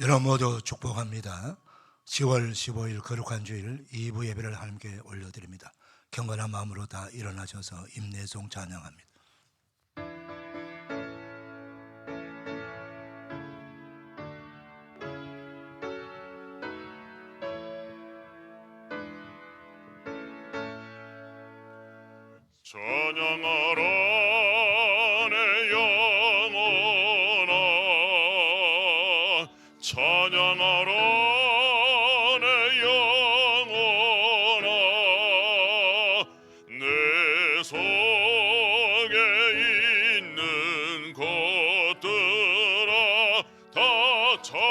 여러분 모두 축복합니다. 10월 15일 거룩한 주일 2부 예배를 하나님께 올려드립니다. 경건한 마음으로 다 일어나셔서 임내송 찬양합니다. 찬양하라 내 영혼아, 찬양하라 내 영혼아, 내 속에 있는 것들아 다 찬양하라.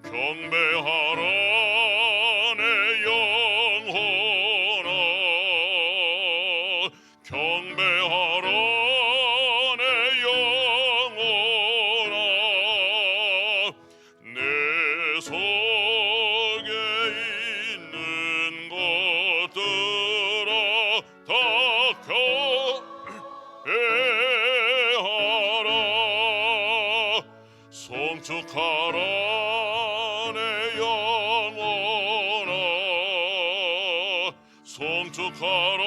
경배하라 경배하라 내 영혼아, 내 속에 있는 것들아 다 경배하라. 송축하라 내 영혼아, 송축하라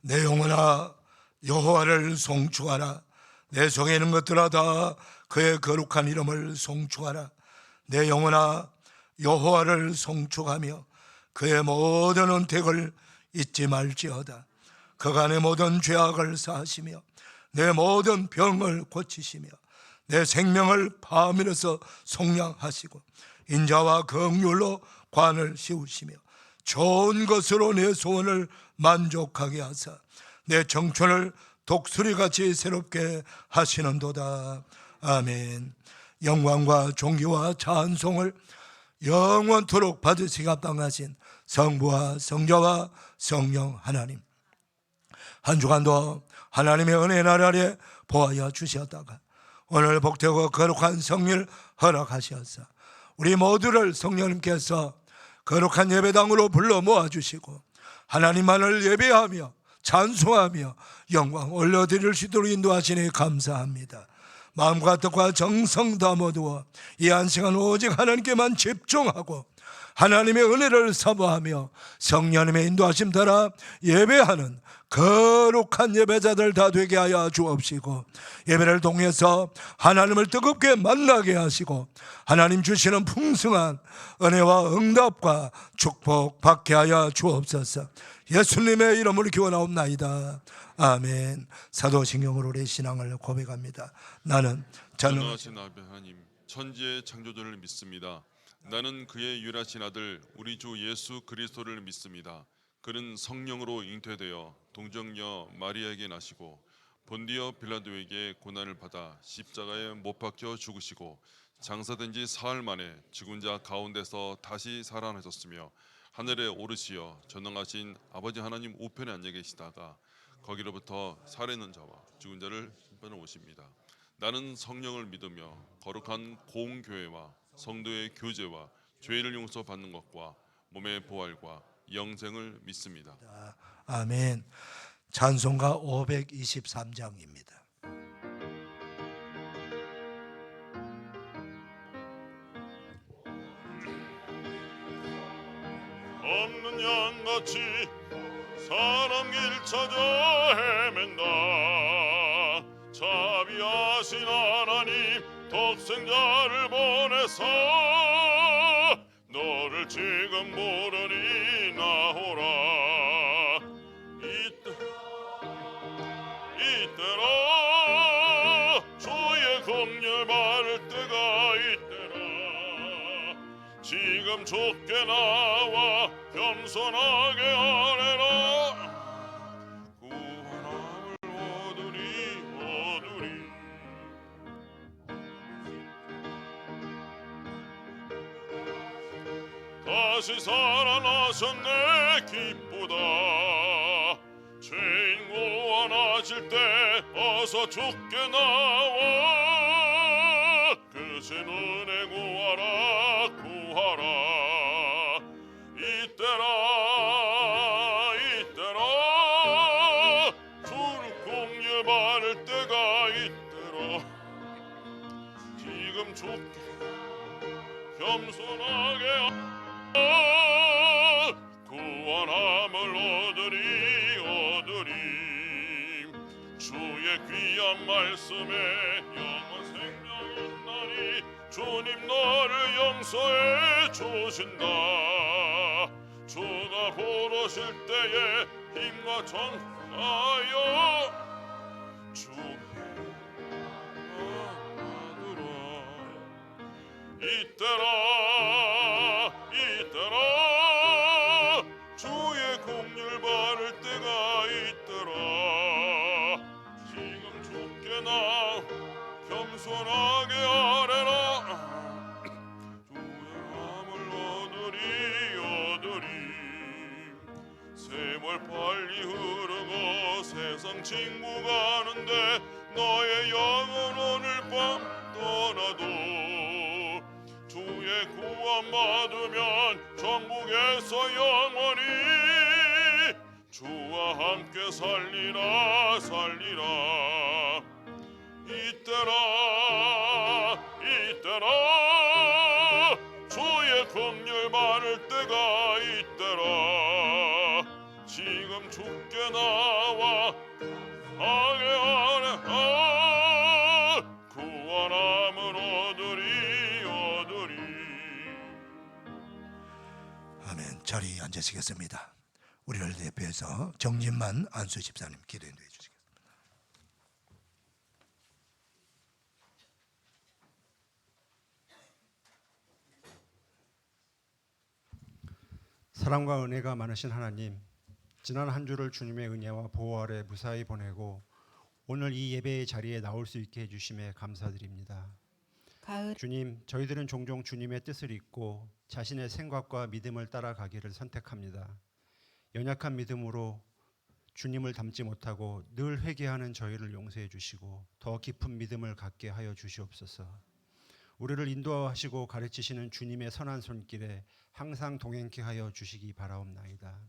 내 영혼아 여호와를 송축하라. 내 속에 있는 것들아 다 그의 거룩한 이름을 송축하라. 내 영혼아 여호와를 송축하며 그의 모든 은택을 잊지 말지어다. 그가 내 모든 죄악을 사하시며 내 모든 병을 고치시며 내 생명을 파하면서 속량하시고 인자와 긍휼로 관을 씌우시며 좋은 것으로 내 소원을 만족하게 하사 내 청춘을 독수리같이 새롭게 하시는도다. 아멘. 영광과 존귀와 찬송을 영원토록 받으시기 합당하신 성부와 성자와 성령 하나님, 한 주간도 하나님의 은혜 나라에 보하여 주셨다가 오늘 복되고 거룩한 성일 허락하셔서 우리 모두를 성령님께서 거룩한 예배당으로 불러 모아주시고 하나님만을 예배하며 찬송하며 영광 올려드릴 수 있도록 인도하시니 감사합니다. 마음과 뜻과 정성 다 모두어 이 한 시간 오직 하나님께만 집중하고 하나님의 은혜를 사모하며 성령님의 인도하심 따라 예배하는 거룩한 예배자들 다 되게 하여 주옵시고 예배를 통해서 하나님을 뜨겁게 만나게 하시고 하나님 주시는 풍성한 은혜와 응답과 축복 받게 하여 주옵소서. 예수님의 이름으로 기원하옵나이다. 아멘. 사도신경으로 우리 신앙을 고백합니다. 나는 전능하신 아버지 하나님, 천지의 창조주를 믿습니다. 나는 그의 유일하신 아들 우리 주 예수 그리스도를 믿습니다. 그는 성령으로 잉태되어 동정녀 마리아에게 나시고 본디오 빌라도에게 고난을 받아 십자가에 못 박혀 죽으시고 장사된 지 사흘 만에 죽은 자 가운데서 다시 살아나셨으며 하늘에 오르시어 전능하신 아버지 하나님 우편에 앉아 계시다가 거기로부터 살아있는 자와 죽은 자를 심판하러 오십니다. 나는 성령을 믿으며 거룩한 공교회와 성도의 교제와 죄를 용서받는 것과 몸의 부활과 영생을 믿습니다. 아멘. 찬송가 523장입니다. 없는 양같이 사람 길 찾아 헤맨다. 자비하신 하나님 독생자를 보내사 너를 지금 부르니 나오라. 이때라 주의 긍휼 받을 때가 이때라. 지금 주께 나와 겸손하게 아뢰라. 구원함을 얻으리. 다시 살아나셨네 기쁘다. 죄인 구원하실 때 어서 주께 나와. 그신 은혜 구하라 구하라. 이때라 이때라. 주를 공유 받을 때가 이때라. 지금 주께 겸손하게 구원함을 얻으리 얻으리. 주의 귀한 말씀에 영원 생명 있나니 주님 너를 용서해 주신다. 주가 부르실 때에 힘과 전하여 주의 아들아. 이때라 이때라. 주의 공률 받을 때가 이때라. 지금 주께 나 겸손하게 아뢰라. 주의 함을 얻으리 얻으리. 세월 빨리 흐르고 세상 친구 가는데 너의 영혼 오늘 밤 떠나도 주의 구원 받으면 천국에서 영원히 주와 함께 살리라 살리라. 이때라 이때라. 주의 긍휼 받을 때가 이때라. 지금 주께 나와 하게 구원함을 얻으리 얻으리. 아멘. 자리에 앉으시겠습니다. 우리를 대표해서 정진만 안수 집사님 기도 인도해 주시겠습니다. 사랑과 은혜가 많으신 하나님, 지난 한 주를 주님의 은혜와 보호 아래 무사히 보내고 오늘 이 예배의 자리에 나올 수 있게 해주심에 감사드립니다. 주님, 저희들은 종종 주님의 뜻을 잊고 자신의 생각과 믿음을 따라가기를 선택합니다. 연약한 믿음으로 주님을 닮지 못하고 늘 회개하는 저희를 용서해 주시고 더 깊은 믿음을 갖게 하여 주시옵소서. 우리를 인도하시고 가르치시는 주님의 선한 손길에 항상 동행케 하여 주시기 바라옵나이다.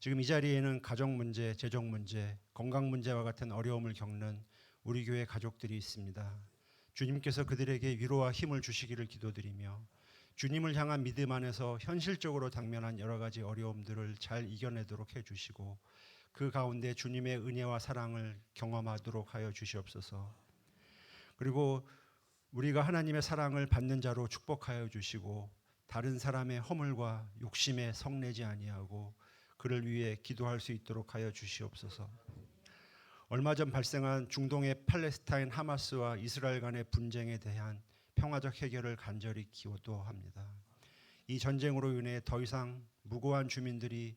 지금 이 자리에는 가정 문제, 재정 문제, 건강 문제와 같은 어려움을 겪는 우리 교회 가족들이 있습니다. 주님께서 그들에게 위로와 힘을 주시기를 기도드리며 주님을 향한 믿음 안에서 현실적으로 당면한 여러 가지 어려움들을 잘 이겨내도록 해주시고 그 가운데 주님의 은혜와 사랑을 경험하도록 하여 주시옵소서. 그리고 우리가 하나님의 사랑을 받는 자로 축복하여 주시고 다른 사람의 허물과 욕심에 성내지 아니하고 그를 위해 기도할 수 있도록 하여 주시옵소서. 얼마 전 발생한 중동의 팔레스타인 하마스와 이스라엘 간의 분쟁에 대한 평화적 해결을 간절히 기도합니다. 이 전쟁으로 인해 더 이상 무고한 주민들이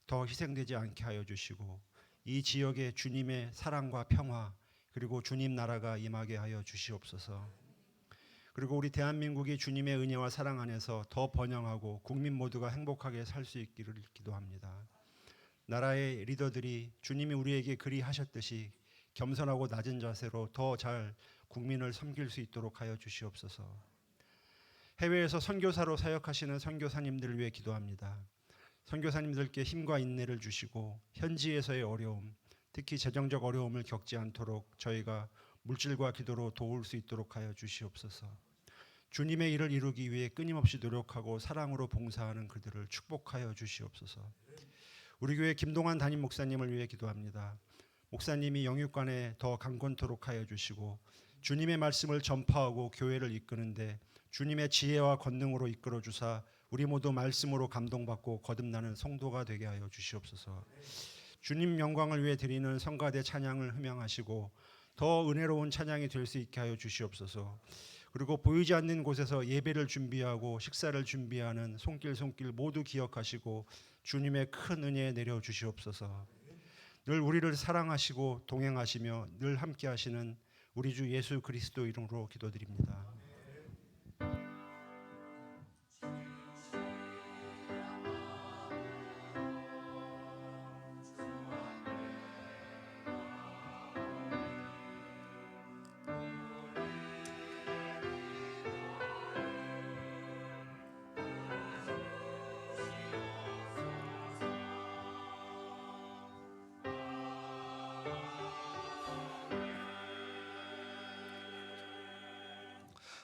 더 희생되지 않게 하여 주시고 이 지역에 주님의 사랑과 평화 그리고 주님 나라가 임하게 하여 주시옵소서. 그리고 우리 대한민국이 주님의 은혜와 사랑 안에서 더 번영하고 국민 모두가 행복하게 살 수 있기를 기도합니다. 나라의 리더들이 주님이 우리에게 그리하셨듯이 겸손하고 낮은 자세로 더 잘 국민을 섬길 수 있도록 하여 주시옵소서. 해외에서 선교사로 사역하시는 선교사님들을 위해 기도합니다. 선교사님들께 힘과 인내를 주시고 현지에서의 어려움, 특히 재정적 어려움을 겪지 않도록 저희가 물질과 기도로 도울 수 있도록 하여 주시옵소서. 주님의 일을 이루기 위해 끊임없이 노력하고 사랑으로 봉사하는 그들을 축복하여 주시옵소서. 우리 교회 김동환 담임 목사님을 위해 기도합니다. 목사님이 영육간에 더 강건토록 하여 주시고 주님의 말씀을 전파하고 교회를 이끄는데 주님의 지혜와 권능으로 이끌어 주사 우리 모두 말씀으로 감동받고 거듭나는 성도가 되게 하여 주시옵소서. 주님 영광을 위해 드리는 성가대 찬양을 흠양하시고 더 은혜로운 찬양이 될 수 있게 하여 주시옵소서. 그리고 보이지 않는 곳에서 예배를 준비하고 식사를 준비하는 손길 모두 기억하시고 주님의 큰 은혜에 내려 주시옵소서. 늘 우리를 사랑하시고 동행하시며 늘 함께 하시는 우리 주 예수 그리스도 이름으로 기도드립니다.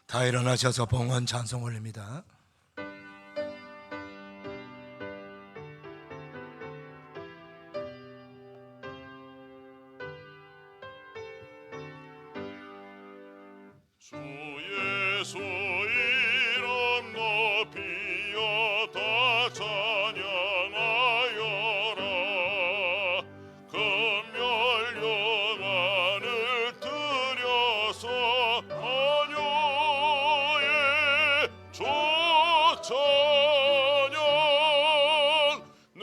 다 일어나셔서 봉헌 찬송 올립니다. 주 예수 이름 높이어 다 찬양하여라. 금열 영안을 들여서 만유의 주 찬양 내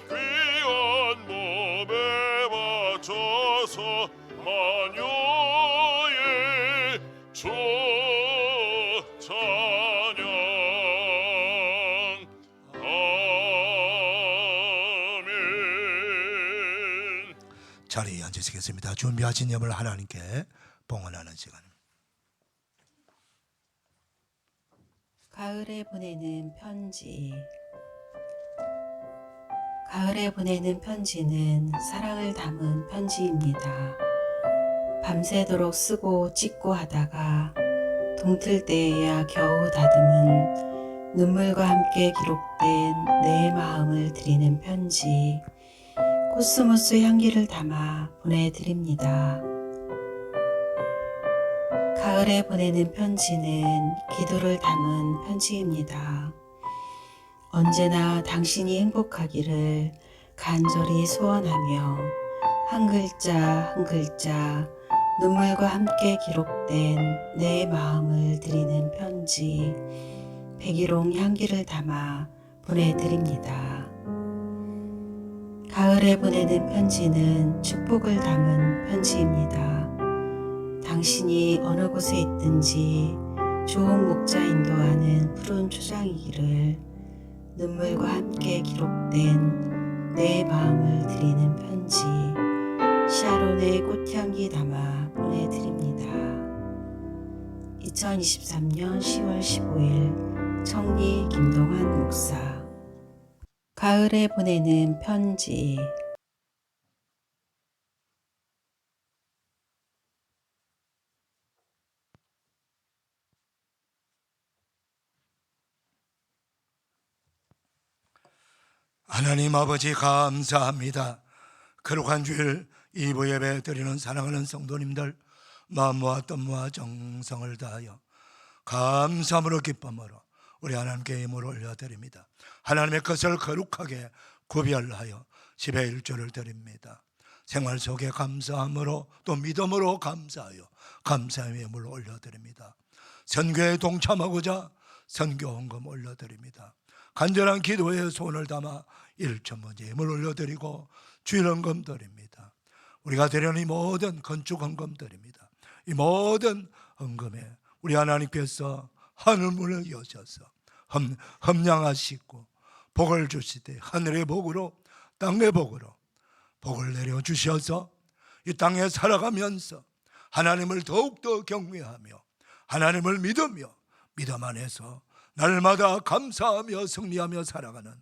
귀한 몸에 바쳐서 만유의 주 찬양. 아멘. 자리에 앉으시겠습니다. 준비하신 예물 하나님께 봉헌하는 시간입니다. 가을에 보내는 편지. 가을에 보내는 편지는 사랑을 담은 편지입니다. 밤새도록 쓰고 찢고 하다가 동틀 때에야 겨우 다듬은 눈물과 함께 기록된 내 마음을 드리는 편지. 코스모스 향기를 담아 보내드립니다. 가을에 보내는 편지는 기도를 담은 편지입니다. 언제나 당신이 행복하기를 간절히 소원하며 한 글자 한 글자 눈물과 함께 기록된 내 마음을 드리는 편지. 백일홍 향기를 담아 보내드립니다. 가을에 보내는 편지는 축복을 담은 편지입니다. 당신이 어느 곳에 있든지 좋은 목자 인도하는 푸른 초장이기를 눈물과 함께 기록된 내 마음을 드리는 편지. 샤론의 꽃향기 담아 보내드립니다. 2023년 10월 15일 청리 김동환 목사. 가을에 보내는 편지. 하나님 아버지 감사합니다. 거룩한 주일 2부 예배 드리는 사랑하는 성도님들 마음과 뜻과 정성을 다하여 감사함으로 기쁨으로 우리 하나님께 힘을 올려드립니다. 하나님의 것을 거룩하게 구별하여 집에 일조를 드립니다. 생활 속에 감사함으로 또 믿음으로 감사하여 감사의 예물을 올려드립니다. 선교에 동참하고자 선교 헌금 올려드립니다. 간절한 기도에 손을 담아 1,000번째 예물 올려드리고 주일 헌금 드립니다. 우리가 드리는 이 모든 건축 헌금 드립니다. 이 모든 헌금에 우리 하나님께서 하늘문을 여셔서 험량하시고 복을 주시되 하늘의 복으로 땅의 복으로 복을 내려주셔서 이 땅에 살아가면서 하나님을 더욱더 경외하며 하나님을 믿으며 믿음 안에서 날마다 감사하며 승리하며 살아가는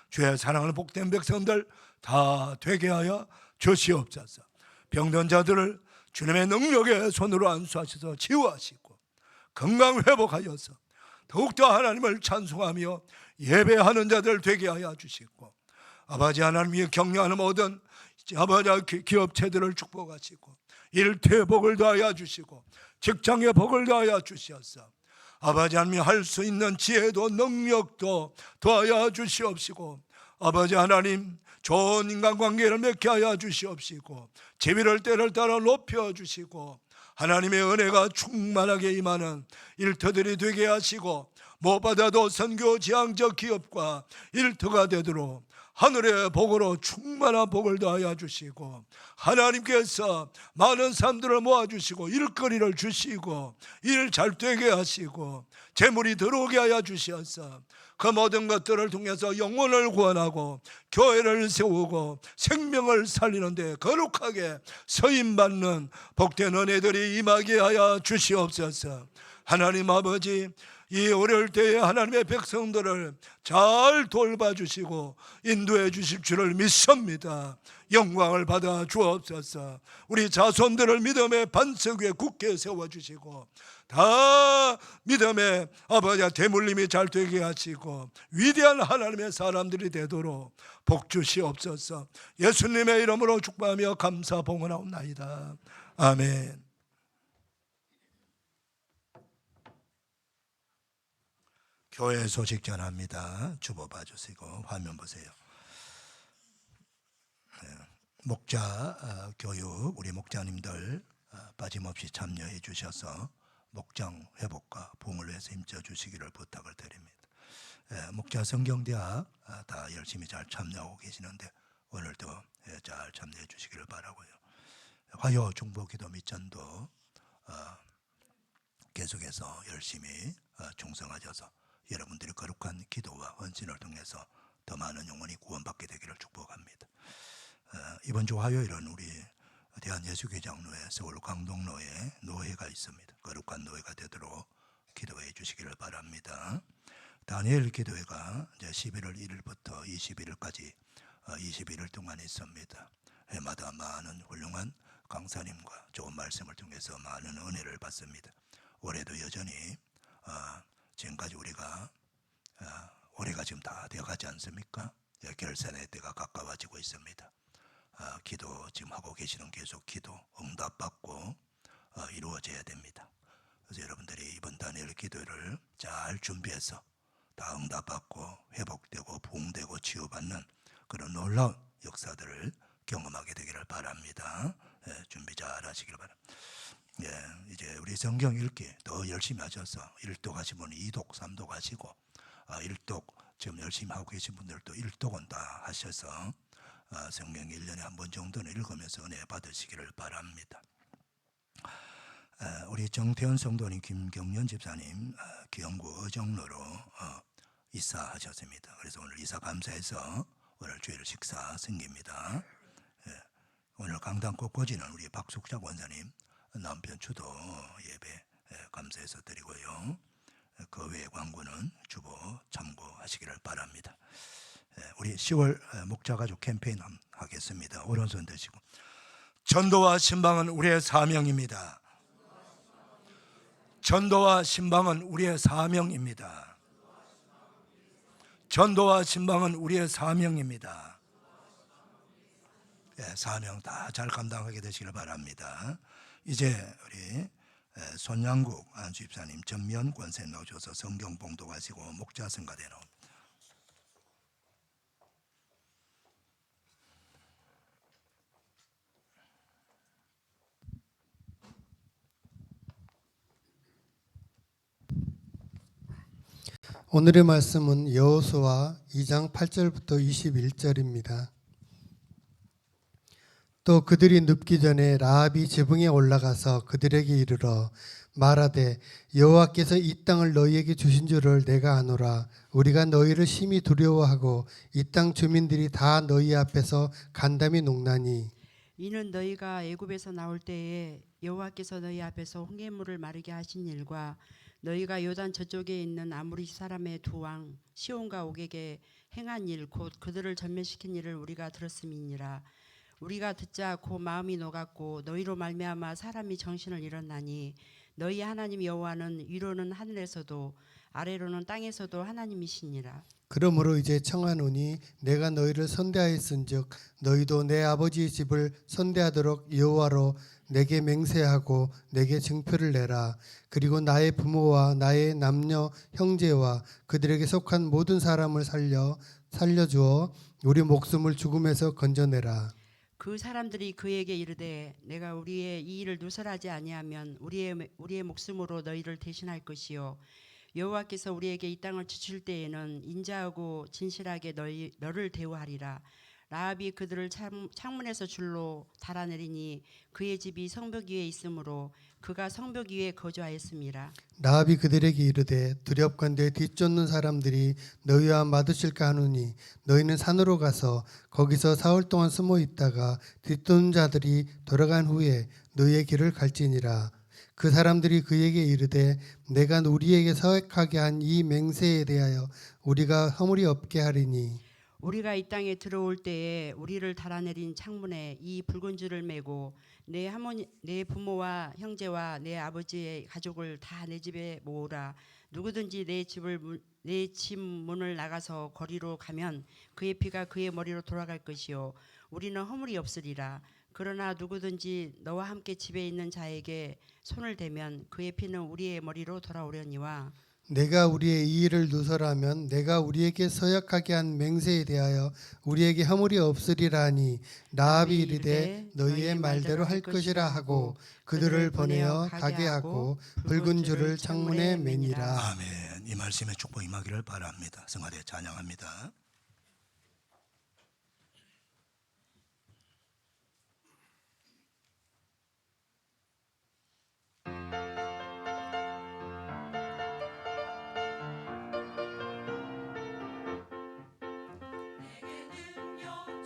주의 사랑하는 복된 백성들 다 되게 하여 주시옵소서. 병든 자들을 주님의 능력의 손으로 안수하셔서 치유하시고 건강 회복하여서 더욱더 하나님을 찬송하며 예배하는 자들 되게 하여 주시고 아버지 하나님이 격려하는 모든 아버지 기업체들을 축복하시고 일터에 복을 더하여 주시고 직장에 복을 더하여 주시옵소서. 아버지 하나님이 할 수 있는 지혜도 능력도 더하여 주시옵시고 아버지 하나님 좋은 인간관계를 맺게 하여 주시옵시고 제비를 때를 따라 높여주시고 하나님의 은혜가 충만하게 임하는 일터들이 되게 하시고 무엇보다도 선교 지향적 기업과 일터가 되도록 하늘의 복으로 충만한 복을 더하여 주시고 하나님께서 많은 사람들을 모아주시고 일거리를 주시고 일 잘 되게 하시고 재물이 들어오게 하여 주시옵소서. 그 모든 것들을 통해서 영혼을 구원하고 교회를 세우고 생명을 살리는 데 거룩하게 서임받는 복된 은혜들이 임하게 하여 주시옵소서. 하나님 아버지 이 어려울 때에 하나님의 백성들을 잘 돌봐주시고 인도해 주실 줄을 믿습니다. 영광을 받아 주옵소서. 우리 자손들을 믿음의 반석 위에 굳게 세워주시고 다 믿음의 아버지 대물림이 잘 되게 하시고 위대한 하나님의 사람들이 되도록 복 주시옵소서. 예수님의 이름으로 축복하며 감사 봉헌하옵나이다. 아멘. 교회 소식 전합니다. 주보 봐주시고 화면 보세요. 목자 교육 우리 목자님들 빠짐없이 참여해 주셔서 목장 회복과 부흥을 위해서 힘써 주시기를 부탁을 드립니다. 목자 성경대학 다 열심히 잘 참여하고 계시는데 오늘도 잘 참여해 주시기를 바라고요. 화요 중보기도 미천도 계속해서 열심히 충성하셔서 여러분들의 거룩한 기도와 헌신을 통해서 더 많은 영혼이 구원받게 되기를 축복합니다. 이번 주 화요일은 우리 대한예수교장로회 서울 강동로에 노회가 있습니다. 거룩한 노회가 되도록 기도해 주시기를 바랍니다. 다니엘 기도회가 이제 11월 1일부터 21일까지 21일 동안 있습니다. 해마다 많은 훌륭한 강사님과 좋은 말씀을 통해서 많은 은혜를 받습니다. 올해도 여전히 지금까지 우리가 올해가 지금 다 되어가지 않습니까? 결산의 때가 가까워지고 있습니다. 기도 지금 하고 계시는 계속 기도 응답받고 이루어져야 됩니다. 그래서 여러분들이 이번 다니엘 기도를 잘 준비해서 다 응답받고 회복되고 부흥되고 치유받는 그런 놀라운 역사들을 경험하게 되기를 바랍니다. 준비 잘 하시길 바랍니다. 이제 우리 성경 읽기 더 열심히 하셔서 1독 하신 분은 2독, 3독 하시고 1독 지금 열심히 하고 계신 분들도 1독은 다 하셔서 성경 1년에 한 번 정도는 읽으면서 은혜 받으시기를 바랍니다. 우리 정태현 성도님, 김경련 집사님 기영구 어정로로 이사하셨습니다. 그래서 오늘 이사 감사해서 오늘 주일 식사 생깁니다. 오늘 강당 꽃꽂이는 우리 박숙자 권사님 남편 추도 예배 감사해서 드리고요. 그 외의 광고는 주보 참고하시기를 바랍니다. 우리 10월 목자가족 캠페인 하겠습니다. 오른손 드시고 전도와 신방은 우리의 사명입니다. 전도와 신방은 우리의 사명입니다. 전도와 신방은 우리의 사명입니다. 사명 다 잘 감당하게 되시길 바랍니다. 이제 우리 손양국 안수집사님 전면 권세 넣으셔서 성경 봉독하시고 목자 성가대 나옵니다. 오늘의 말씀은 여호수아 2장 8절부터 21절입니다. 또 그들이 눕기 전에 라합이 지붕에 올라가서 그들에게 이르러 말하되 여호와께서 이 땅을 너희에게 주신 줄을 내가 아노라. 우리가 너희를 심히 두려워하고 이 땅 주민들이 다 너희 앞에서 간담이 녹나니 이는 너희가 애굽에서 나올 때에 여호와께서 너희 앞에서 홍해물을 마르게 하신 일과 너희가 요단 저쪽에 있는 아모리 사람의 두 왕 시온과 옥에게 행한 일 곧 그들을 전멸시킨 일을 우리가 들었음이니라. 우리가 듣자 곧 마음이 녹았고 너희로 말미암아 사람이 정신을 잃었나니 너희 하나님 여호와는 위로는 하늘에서도 아래로는 땅에서도 하나님이시니라. 그러므로 이제 청하노니 내가 너희를 선대하였은즉 너희도 내 아버지의 집을 선대하도록 여호와로 내게 맹세하고 내게 증표를 내라. 그리고 나의 부모와 나의 남녀 형제와 그들에게 속한 모든 사람을 살려주어 우리 목숨을 죽음에서 건져내라. 그 사람들이 그에게 이르되 내가 우리의 이 일을 누설하지 아니하면 우리의 목숨으로 너희를 대신할 것이요 여호와께서 우리에게 이 땅을 주실 때에는 인자하고 진실하게 너를 대우하리라. 라합이 그들을 창문에서 줄로 달아내리니 그의 집이 성벽 위에 있으므로 그가 성벽 위에 거주하였음이라. 라합이 그들에게 이르되 두렵건대 뒤쫓는 사람들이 너희와 마주칠까 하노니 너희는 산으로 가서 거기서 사흘 동안 숨어 있다가 뒤쫓는 자들이 돌아간 후에 너희의 길을 갈지니라. 그 사람들이 그에게 이르되 내가 우리에게 서약하게 한 이 맹세에 대하여 우리가 허물이 없게 하리니 우리가 이 땅에 들어올 때에 우리를 달아내린 창문에 이 붉은 줄을 매고 내 부모와 형제와 내 아버지의 가족을 다 내 집에 모으라. 누구든지 내 집 문을 나가서 거리로 가면 그의 피가 그의 머리로 돌아갈 것이요 우리는 허물이 없으리라. 그러나 누구든지 너와 함께 집에 있는 자에게 손을 대면 그의 피는 우리의 머리로 돌아오려니와 내가 우리의 이 일을 누설하면 내가 우리에게 서약하게 한 맹세에 대하여 우리에게 허물이 없으리라 하니 라합이 이르되 너희의 말대로 할 것이라 하고 그들을 보내어 가게 하고 붉은 줄을 창문에 매니라. 아멘. 이 말씀에 축복 임하기를 바랍니다. 성화대 찬양합니다.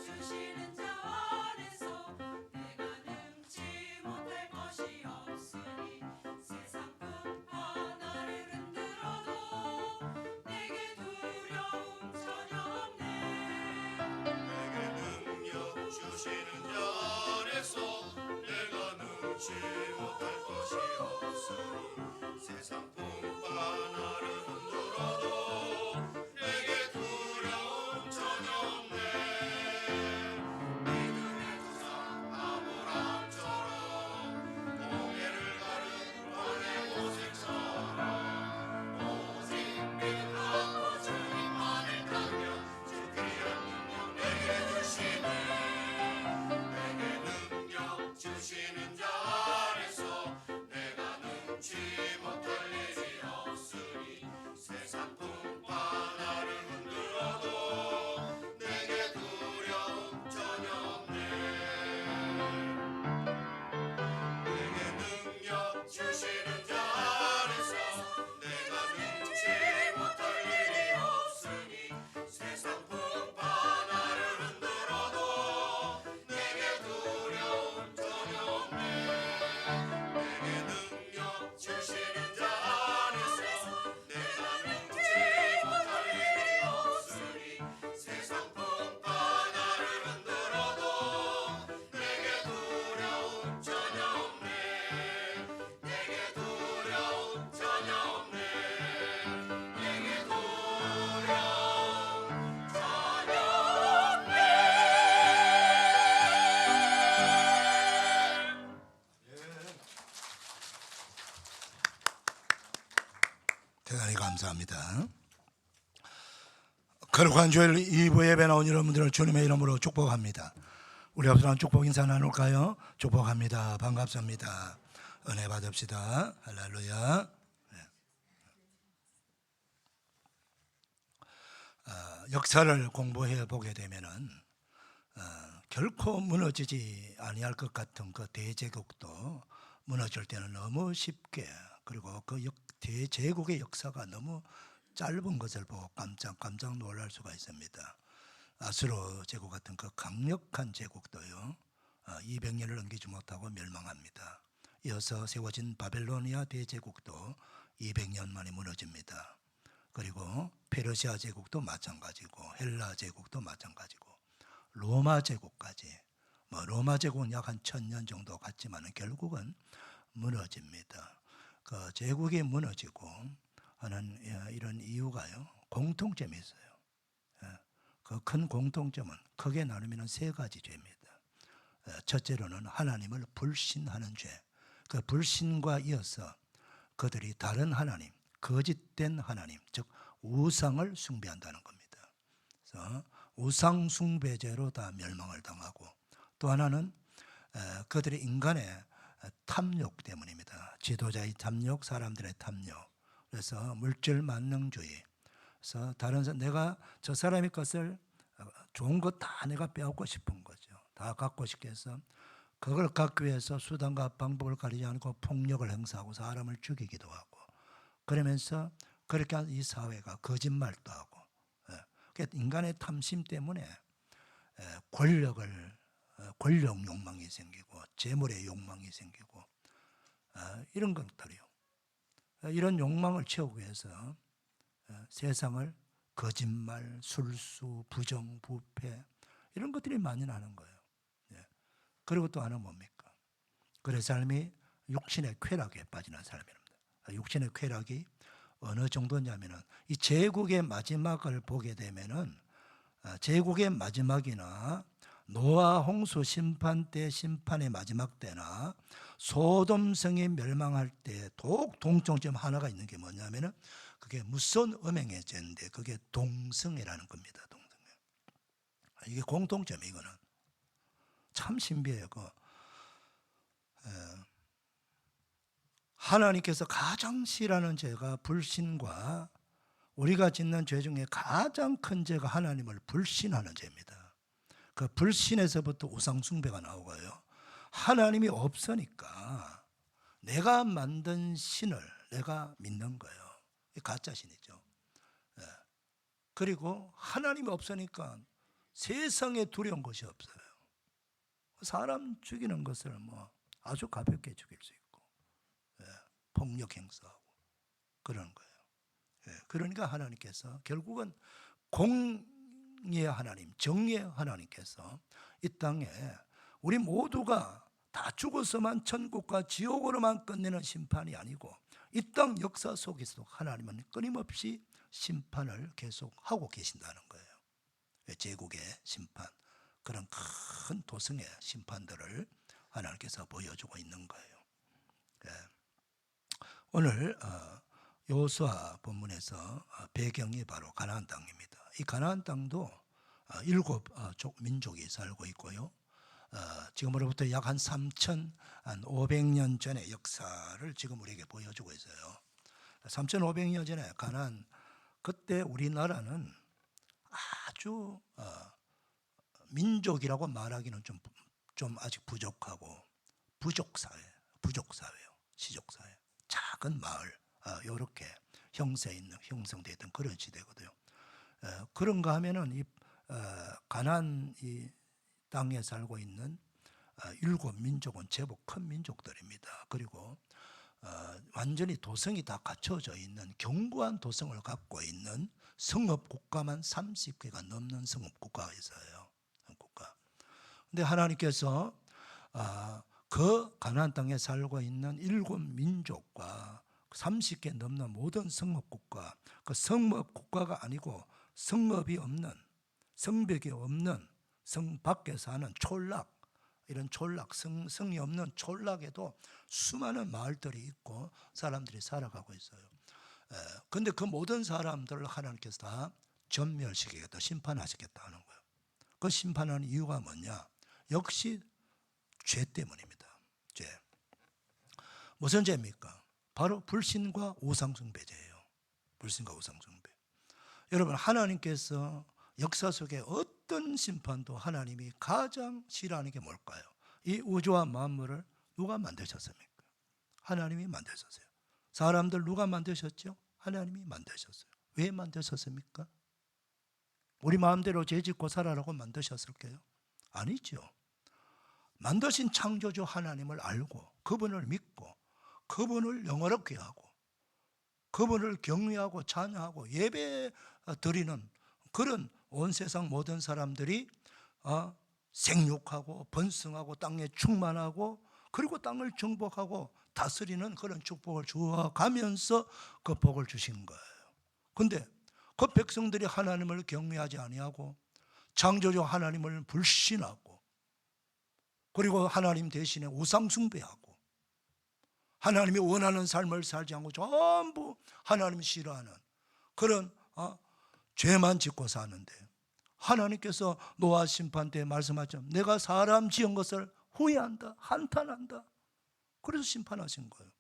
주시는 자 안에서 내가 능치 못할 것이 없으니 세상 품 하나를 흔들어도 내게 두려움 전혀 없네. 내게 능력 주시는 자 안에서 내가 능치 못할 것이 없으니 세상 품 하나를 흔들어도 내게 두려움 전혀 없네. 주시는 자 안에서 내가 능치 못할 일이 없으니 세상 풍파 나를 흔들어도 내게 두려움 전혀 없네. 내게 능력 주시는 자 안에서 내가 능치 못할 일이 없으니 세상 풍파 나를 흔들어도 내게 두려움 전혀 없네. 내게 능력 주시는 자 안에서 내가 능치 못할 일이 없으니 세상 풍파 나를 흔들어도 내게 두려움 전혀 없네. 내게 두려움 전혀 없네. 내게 두려움 전혀 없네. 대단히 감사합니다. 거룩한 주일 2부 예배 나온 여러분들을 주님의 이름으로 축복합니다. 우리 앞으로 축복 인사 나눌까요? 축복합니다. 반갑습니다. 은혜 받읍시다. 할렐루야. 네. 역사를 공부해 보게 되면은 결코 무너지지 아니할 것 같은 그 대제국도 무너질 때는 너무 쉽게, 그리고 그 대제국의 역사가 너무 짧은 것을 보고 깜짝 놀랄 수가 있습니다. 아수르 제국 같은 그 강력한 제국도요 200년을 넘기지 못하고 멸망합니다. 이어서 세워진 바벨로니아 대제국도 200년 만에 무너집니다. 그리고 페르시아 제국도 마찬가지고 헬라 제국도 마찬가지고 로마 제국까지, 로마 제국은 약 한 1000년 정도 갔지만 결국은 무너집니다. 그 제국이 무너지고 하는 이런 이유가요 공통점이 있어요. 그 큰 공통점은 크게 나누면 세 가지 죄입니다. 첫째로는 하나님을 불신하는 죄. 그 불신과 이어서 그들이 다른 하나님, 거짓된 하나님, 즉 우상을 숭배한다는 겁니다. 그래서 우상 숭배죄로 다 멸망을 당하고, 또 하나는 그들의 인간의 탐욕 때문입니다. 지도자의 탐욕, 사람들의 탐욕. 그래서 물질 만능주의. 그래서 다른 사람, 내가 저 사람의 것을 좋은 것 다 내가 빼앗고 싶은 거죠. 다 갖고 싶게 해서 그걸 갖기 위해서 수단과 방법을 가리지 않고 폭력을 행사하고 사람을 죽이기도 하고, 그러면서 그렇게 한 이 사회가 거짓말도 하고, 인간의 탐심 때문에 권력 욕망이 생기고 재물의 욕망이 생기고 이런 것들이요. 이런 욕망을 채우기 위해서 세상을 거짓말, 술수, 부정, 부패 이런 것들이 많이 나는 거예요. 그리고 또 하나 뭡니까? 그래 삶이 육신의 쾌락에 빠지는 삶입니다. 육신의 쾌락이 어느 정도냐면은 이 제국의 마지막을 보게 되면은 제국의 마지막이나 노아 홍수 심판 때 심판의 마지막 때나 소돔성이 멸망할 때 더욱 동정점 하나가 있는 게 뭐냐면은 그게 무선 음행의 죄인데 그게 동성애라는 겁니다. 동성애. 이게 공통점이 이거는 참 신비해요. 하나님께서 가장 싫어하는 죄가 불신과 우리가 짓는 죄 중에 가장 큰 죄가 하나님을 불신하는 죄입니다. 그 불신에서부터 우상숭배가 나오고요. 하나님이 없으니까 내가 만든 신을 내가 믿는 거예요. 가짜 신이죠. 그리고 하나님이 없으니까 세상에 두려운 것이 없어요. 사람 죽이는 것을 뭐 아주 가볍게 죽일 수 있고 폭력 행사하고 그러는 거예요. 그러니까 하나님께서 결국은 공의의 하나님, 정의의 하나님께서 이 땅에 우리 모두가 다 죽어서만 천국과 지옥으로만 끝내는 심판이 아니고 이 땅 역사 속에서도 하나님은 끊임없이 심판을 계속하고 계신다는 거예요. 제국의 심판, 그런 큰 도성의 심판들을 하나님께서 보여주고 있는 거예요. 오늘 여호수아 본문에서 배경이 바로 가나안 땅입니다. 이 가나안 땅도 7 민족이 살고 있고요. 지금으로부터 약 한 3,500년 전의 역사를 지금 우리에게 보여주고 있어요. 3,500년 전에 가나안, 그때 우리나라는 아주 민족이라고 말하기는 좀 아직 부족하고 부족사회요. 시족사회. 작은 마을, 이렇게 형성되어 있던 그런 시대거든요. 그런가 하면은 이 가나안 이 땅에 살고 있는 7 민족은 제법 큰 민족들입니다. 그리고 완전히 도성이 다 갖춰져 있는 견고한 도성을 갖고 있는 성읍 국가만 30개가 넘는 성읍 국가가 있어요. 국가. 근데 하나님께서 그 가나안 땅에 살고 있는 7 민족과 30개 넘는 모든 성읍 국가, 그 성읍 국가가 아니고 성읍이 없는, 성벽이 없는 성 밖에 사는 촌락, 이런 촌락, 성이 없는 촌락에도 수많은 마을들이 있고 사람들이 살아가고 있어요. 근데 그 모든 사람들을 하나님께서 다 전멸시키겠다, 심판하시겠다 하는 거예요. 그 심판하는 이유가 뭐냐? 역시 죄 때문입니다. 죄. 무슨 죄입니까? 바로 불신과 우상숭배죄예요. 불신과 우상숭배. 여러분, 하나님께서 역사 속에 어떤 심판도 하나님이 가장 싫어하는 게 뭘까요? 이 우주와 만물을 누가 만드셨습니까? 하나님이 만드셨어요. 사람들 누가 만드셨죠? 하나님이 만드셨어요. 왜 만드셨습니까? 우리 마음대로 죄짓고 살아라고 만드셨을까요? 아니죠. 만드신 창조주 하나님을 알고 그분을 믿고 그분을 영원하게 하고 그분을 경외하고 찬양하고 예배 드리는 그런 온 세상 모든 사람들이 생육하고 번성하고 땅에 충만하고 그리고 땅을 정복하고 다스리는 그런 축복을 주어가면서 그 복을 주신 거예요. 근데 그 백성들이 하나님을 경외하지 아니하고 창조주 하나님을 불신하고 그리고 하나님 대신에 우상숭배하고 하나님이 원하는 삶을 살지 않고 전부 하나님이 싫어하는 그런 죄만 짓고 사는데 하나님께서 노아 심판 때 말씀하셨죠. 내가 사람 지은 것을 후회한다, 한탄한다. 그래서 심판하신 거예요.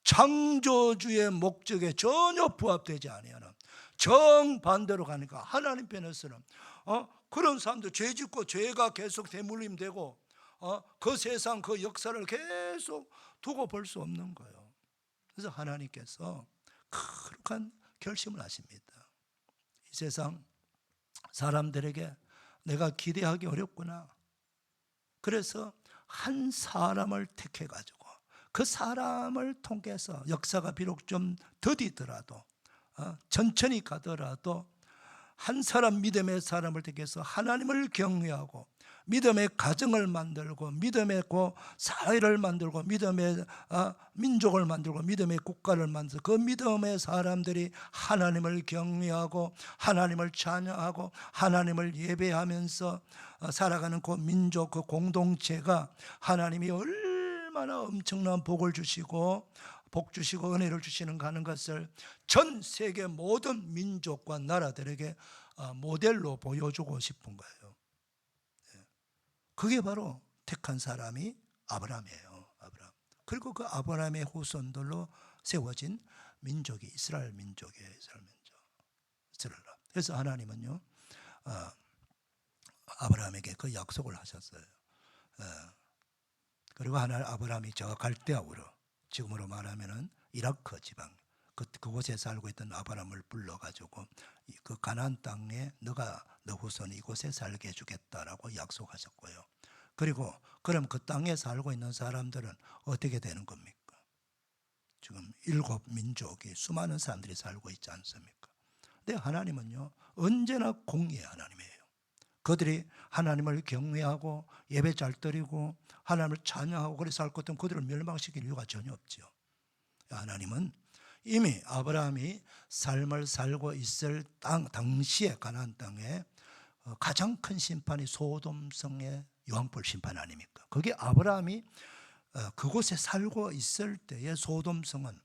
창조주의 목적에 전혀 부합되지 아니하는 정반대로 가니까 하나님 편에서는 그런 사람들 죄 짓고 죄가 계속 대물림되고 그 세상 그 역사를 계속 두고 볼 수 없는 거예요. 그래서 하나님께서 거룩한 결심을 하십니다. 이 세상 사람들에게 내가 기대하기 어렵구나. 그래서 한 사람을 택해 가지고 그 사람을 통해서 역사가 비록 좀 더디더라도 천천히 가더라도 한 사람, 믿음의 사람을 통해서 하나님을 경외하고 믿음의 가정을 만들고 믿음의 사회를 만들고 믿음의 민족을 만들고 믿음의 국가를 만들고 그 믿음의 사람들이 하나님을 경외하고 하나님을 찬양하고 하나님을 예배하면서 살아가는 그 민족, 그 공동체가 하나님이 얼마나 엄청난 복을 주시고 복 주시고 은혜를 주시는가 하는 것을 전 세계 모든 민족과 나라들에게 모델로 보여주고 싶은 거예요. 그게 바로 택한 사람이 아브라함이에요. 아브라함. 그리고 그 아브라함의 후손들로 세워진 민족이 이스라엘 민족이에요. 이스라엘 민족. 그래서 하나님은요 아브라함에게 그 약속을 하셨어요. 그리고 아브라함이 저 갈대아우르, 지금으로 말하면은 이라크 지방 그곳에 살고 있던 아브라함을 불러가지고 그 가나안 땅에 너가 너 후손이 이곳에 살게 해주겠다라고 약속하셨고요. 그리고 그럼 그 땅에 살고 있는 사람들은 어떻게 되는 겁니까? 지금 7 민족이 수많은 사람들이 살고 있지 않습니까? 근데 하나님은요 언제나 공의의 하나님이에요. 그들이 하나님을 경외하고 예배 잘 드리고 하나님을 찬양하고 그래서 살 것 같으면 그들을 멸망시킬 이유가 전혀 없죠. 하나님은 이미 아브라함이 삶을 살고 있을 당시에 가나안 땅에 가장 큰 심판이 소돔성의 요한불 심판 아닙니까? 그게 아브라함이 그곳에 살고 있을 때의 소돔성은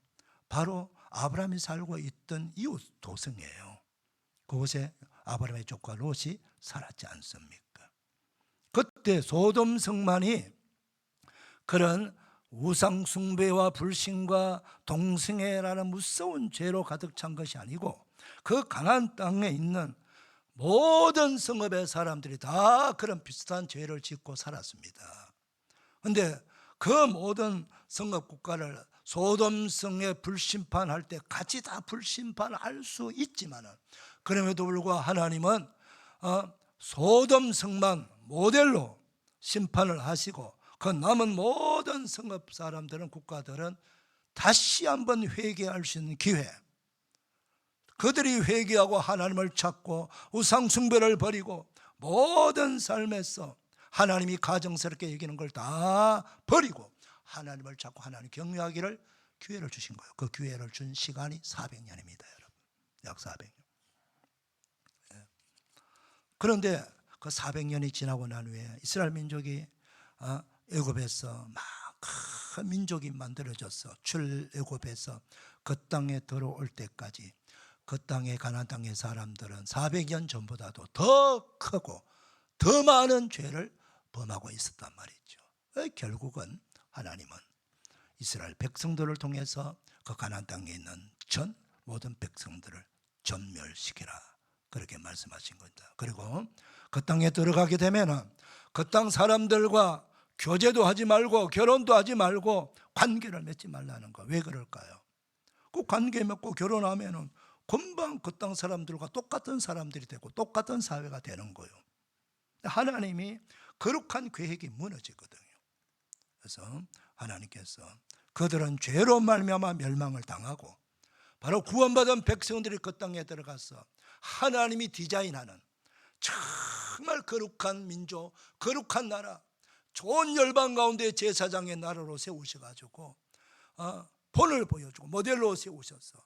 바로 아브라함이 살고 있던 이웃 도성이에요. 그곳에 아브라함의 조카 롯이 살았지 않습니까? 그때 소돔성만이 그런 우상 숭배와 불신과 동성애라는 무서운 죄로 가득 찬 것이 아니고 그 가나안 땅에 있는 모든 성읍의 사람들이 다 그런 비슷한 죄를 짓고 살았습니다. 그런데 그 모든 성읍 국가를 소돔성에 불심판할 때 같이 다 불심판할 수 있지만은 그럼에도 불구하고 하나님은 소돔성만 모델로 심판을 하시고 그 남은 모든 성읍 사람들은 국가들은 다시 한번 회개할 수 있는 기회, 그들이 회개하고 하나님을 찾고 우상 숭배를 버리고 모든 삶에서 하나님이 가정스럽게 여기는 걸 다 버리고 하나님을 찾고 하나님 경외하기를 기회를 주신 거예요. 그 기회를 준 시간이 400년입니다, 여러분. 약 400년. 그런데 그 400년이 지나고 난 후에 이스라엘 민족이 애굽에서 막 큰 민족이 만들어져서 출애굽에서 그 땅에 들어올 때까지 그 땅에 가나안 땅의 사람들은 400년 전보다도 더 크고 더 많은 죄를 범하고 있었단 말이죠. 결국은 하나님은 이스라엘 백성들을 통해서 그 가나안 땅에 있는 모든 백성들을 전멸시키라 그렇게 말씀하신 겁니다. 그리고 그 땅에 들어가게 되면은 그 땅 사람들과 교제도 하지 말고 결혼도 하지 말고 관계를 맺지 말라는 거. 왜 그럴까요? 그 관계 맺고 결혼하면은 금방 그 땅 사람들과 똑같은 사람들이 되고 똑같은 사회가 되는 거예요. 하나님이 거룩한 계획이 무너지거든요. 그래서 하나님께서 그들은 죄로 말미암아 멸망을 당하고 바로 구원받은 백성들이 그 땅에 들어가서 하나님이 디자인하는 정말 거룩한 민족, 거룩한 나라, 좋은 열방 가운데 제사장의 나라로 세우셔가지고 본을 보여주고 모델로 세우셔서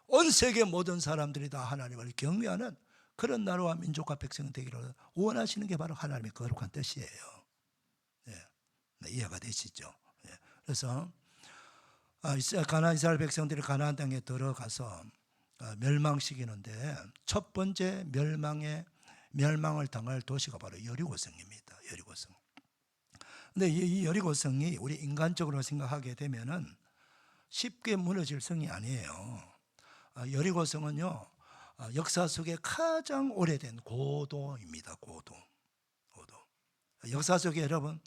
온 세계 모든 사람들이 다 하나님을 경외하는 그런 나라와 민족과 백성이 되기를 원하시는 게 바로 하나님의 거룩한 뜻이에요. 이해가 되시죠? 그래서 이스라엘 백성들이 가나안 땅에 들어가서 멸망시키는데 첫 번째 멸망을 당할 도시가 바로 여리고성입니다. 여리고성. 근데 이 여리고성이 우리 인간적으로 생각하게 되면은 쉽게 무너질 성이 아니에요. 여리고성은요 역사 속에 가장 오래된 고도입니다. 고도. 역사 속에 여러분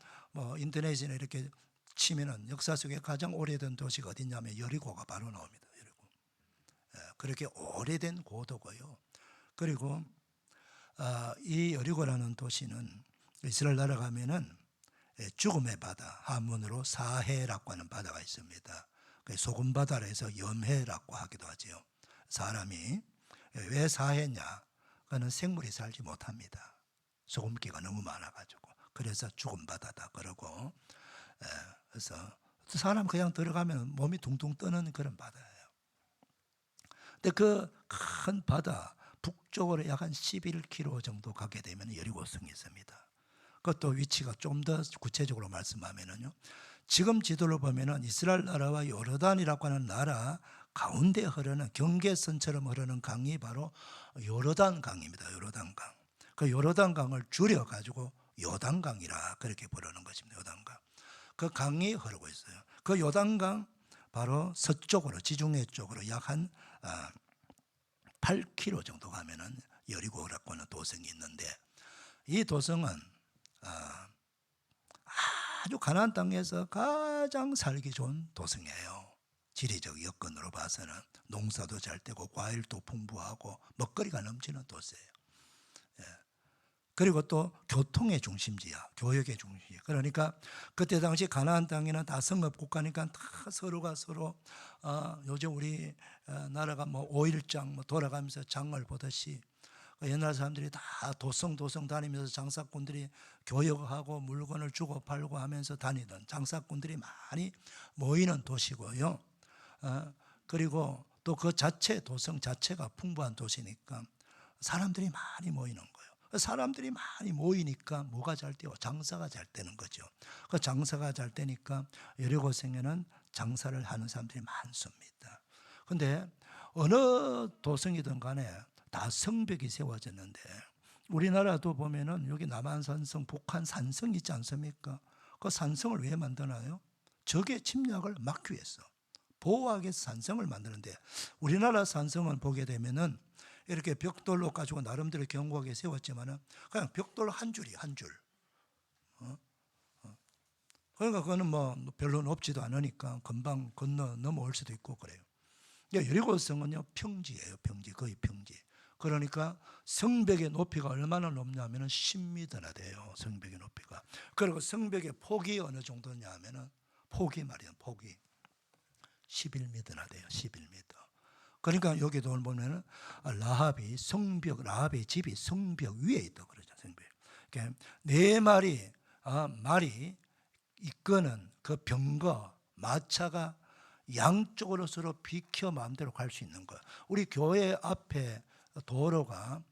인터넷이나 이렇게 치면은 역사 속에 가장 오래된 도시가 어디냐면 여리고가 바로 나옵니다. 여리고. 그렇게 오래된 고도고요. 그리고 이 여리고라는 도시는 이스라엘 나라 가면은 죽음의 바다, 한문으로 사해라고 하는 바다가 있습니다. 소금 바다라 해서 염해라고 하기도 하지요. 사람이 왜 사해냐? 그는 생물이 살지 못합니다. 소금기가 너무 많아가지고. 그래서 죽음 바다다 그러고, 그래서 사람 그냥 들어가면 몸이 둥둥 뜨는 그런 바다예요. 근데 그 큰 바다 북쪽으로 약 한 11km 정도 가게 되면 여리고성이 있습니다. 그것도 위치가 좀 더 구체적으로 말씀하면은요, 지금 지도를 보면은 이스라엘 나라와 요르단이라고 하는 나라 가운데 흐르는 경계선처럼 흐르는 강이 바로 요르단 강입니다. 요르단 강. 그 요르단 강을 줄여 가지고 요단강이라 그렇게 부르는 것입니다. 요단강. 그 강이 흐르고 있어요. 그 요단강 바로 서쪽으로, 지중해 쪽으로 약 한 8km 정도 가면은 여리고라고 하는 도성이 있는데, 이 도성은 아주 가나안 땅에서 가장 살기 좋은 도성이에요. 지리적 여건으로 봐서는 농사도 잘 되고 과일도 풍부하고 먹거리가 넘치는 도시예요. 그리고 또 교통의 중심지야, 교역의 중심지. 그러니까 그때 당시 가나안 땅에는 다 성읍 국가니까 다 서로가 서로 요즘 우리 나라가 뭐 5.1장 뭐 돌아가면서 장을 보듯이 옛날 사람들이 다 도성 다니면서 장사꾼들이 교역하고 물건을 주고 팔고 하면서 다니던 장사꾼들이 많이 모이는 도시고요. 그리고 또 그 자체 도성 자체가 풍부한 도시니까 사람들이 많이 모이는 거예요. 사람들이 많이 모이니까 뭐가 잘 되고 장사가 잘 되는 거죠. 그 장사가 잘 되니까 여리고성에는 장사를 하는 사람들이 많습니다. 근데 어느 도성이든 간에 다 성벽이 세워졌는데, 우리나라도 보면은 여기 남한산성, 북한산성 있지 않습니까? 그 산성을 왜 만드나요? 적의 침략을 막기 위해서, 보호하기 위해서 산성을 만드는데, 우리나라 산성은 보게 되면은 이렇게 벽돌로 가지고 나름대로 견고하게 세웠지만은 그냥 벽돌 한 줄이 한 줄. 그러니까 그거는 뭐 별로 높지도 않으니까 금방 넘어올 수도 있고 그래요. 여리고성은요 평지예요. 평지, 거의 평지. 그러니까 성벽의 높이가 얼마나 높냐면은 10m나 돼요. 성벽의 높이가. 그리고 성벽의 폭이 어느 정도냐 하면은 폭이 말이에요. 폭이 11m나 돼요. 11m. 그러니까 여기도 보면은 라합의 집이 성벽 위에 있다고 그러죠. 성벽. 그러니까 네 마리 말이 이끄는 그 병거 마차가 양쪽으로 서로 비켜 마음대로 갈 수 있는 거예요. 우리 교회 앞에 도로가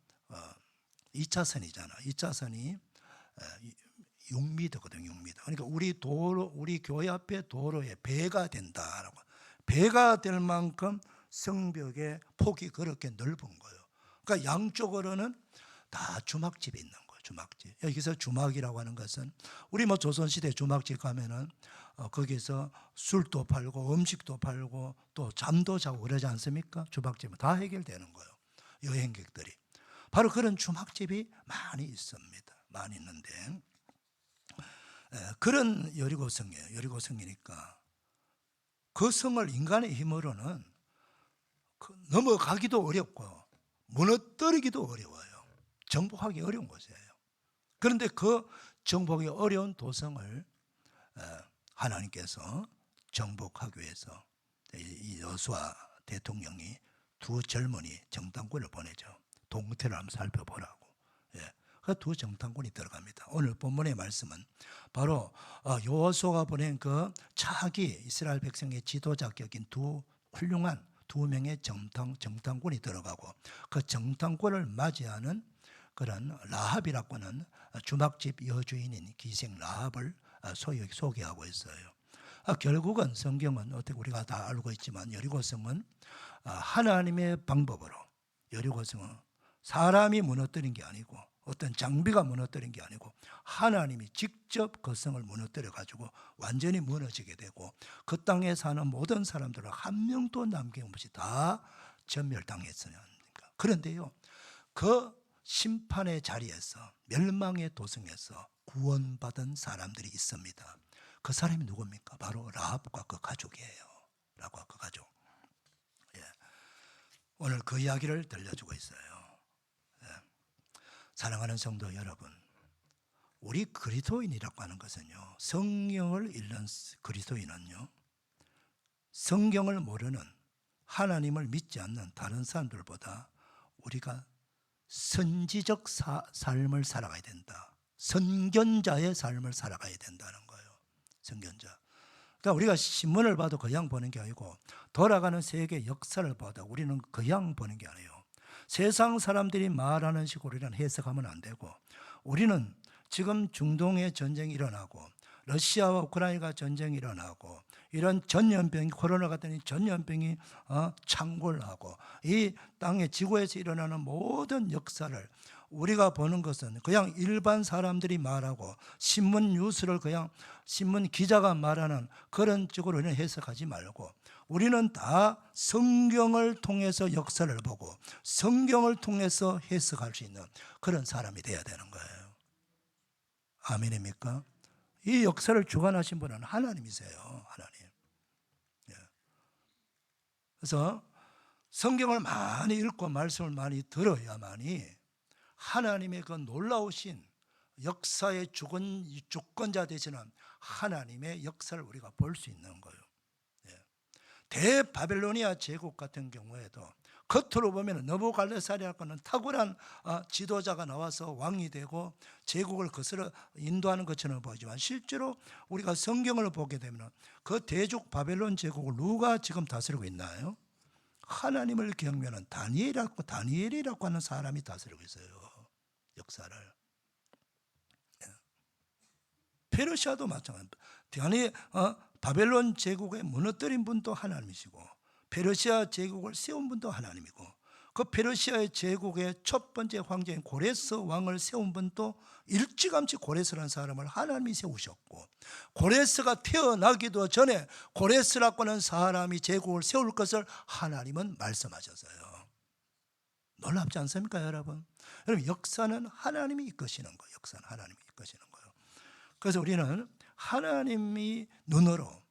2차선이잖아. 2차선이 6m거든요. 6m. 그러니까 우리 교회 앞에 도로에 배가 된다라고. 배가 될 만큼 성벽의 폭이 그렇게 넓은 거예요. 그러니까 양쪽으로는 다 주막집이 있는 거예요. 주막집. 여기서 주막이라고 하는 것은 우리 뭐 조선시대 주막집 가면은 거기서 술도 팔고 음식도 팔고 또 잠도 자고 그러지 않습니까? 주막집은 다 해결되는 거예요. 여행객들이. 바로 그런 주막집이 많이 있습니다. 많이 있는데 그런 여리고성이에요. 여리고성이니까 그 성을 인간의 힘으로는 넘어가기도 어렵고 무너뜨리기도 어려워요. 정복하기 어려운 곳이에요. 그런데 그 정복이 어려운 도성을 하나님께서 정복하기 위해서 이 여호수아 대통령이 두 젊은이 정탐꾼을 보내죠. 동태를 한번 살펴보라고. 그 두 정탐꾼이 들어갑니다. 오늘 본문의 말씀은 바로 여호수아가 보낸 그 차기 이스라엘 백성의 지도자격인 훌륭한 두 명의 정탐꾼이 들어가고 그 정탐꾼을 맞이하는 그런 라합이라고 하는 주막집 여주인인 기생 라합을 소개하고 있어요. 결국은 성경은 어떻게 우리가 다 알고 있지만 여리고성은 하나님의 방법으로, 여리고성은 사람이 무너뜨린 게 아니고 어떤 장비가 무너뜨린 게 아니고 하나님이 직접 그 성을 무너뜨려 가지고 완전히 무너지게 되고 그 땅에 사는 모든 사람들을 한 명도 남김없이 다 전멸당했으니까. 그런데요, 그 심판의 자리에서, 멸망의 도성에서 구원받은 사람들이 있습니다. 그 사람이 누굽니까? 바로 라합과 그 가족이에요. 라합과 그 가족. 오늘 그 이야기를 들려주고 있어요. 사랑하는 성도 여러분, 우리 그리스도인이라고 하는 것은요, 성경을 읽는 그리스도인은요, 성경을 모르는, 하나님을 믿지 않는 다른 사람들보다 우리가 선지적 삶을 살아가야 된다. 선견자의 삶을 살아가야 된다는 거예요. 선견자. 그러니까 우리가 신문을 봐도 그냥 보는 게 아니고, 돌아가는 세계 역사를 봐도 우리는 그냥 보는 게 아니에요. 세상 사람들이 말하는 식으로 우리는 해석하면 안 되고, 우리는 지금 중동에 전쟁이 일어나고, 러시아와 우크라이나가 전쟁이 일어나고, 이런 전염병이, 코로나 같은 전염병이 창궐하고, 이 땅의 지구에서 일어나는 모든 역사를 우리가 보는 것은 그냥 일반 사람들이 말하고, 신문 뉴스를 그냥 신문 기자가 말하는 그런 쪽으로 우리는 해석하지 말고, 우리는 다 성경을 통해서 역사를 보고 성경을 통해서 해석할 수 있는 그런 사람이 돼야 되는 거예요. 아멘입니까? 이 역사를 주관하신 분은 하나님이세요. 하나님. 그래서 성경을 많이 읽고 말씀을 많이 들어야만이 하나님의 그 놀라우신 역사의 주권자 되시는 하나님의 역사를 우리가 볼 수 있는 거예요. 대바벨로니아 제국 같은 경우에도 겉으로 보면 느부갓네살이라는 탁월한 지도자가 나와서 왕이 되고 제국을 거슬러 인도하는 것처럼 보이지만, 실제로 우리가 성경을 보게 되면 그 대족 바벨론 제국을 누가 지금 다스리고 있나요? 하나님을 경외하는 다니엘이라고 하는 사람이 다스리고 있어요. 역사를. 페르시아도 마찬가지입니다. 바벨론 제국에 무너뜨린 분도 하나님이시고, 페르시아 제국을 세운 분도 하나님이고, 그 페르시아의 제국의 첫 번째 황제인 고레스 왕을 세운 분도 일찌감치 고레스라는 사람을 하나님이 세우셨고, 고레스가 태어나기도 전에 고레스라고 하는 사람이 제국을 세울 것을 하나님은 말씀하셨어요. 놀랍지 않습니까, 여러분? 여러분, 역사는 하나님이 이끄시는 거예요. 역사는 하나님이 이끄시는 거예요. 그래서 우리는 하나님이 눈으로,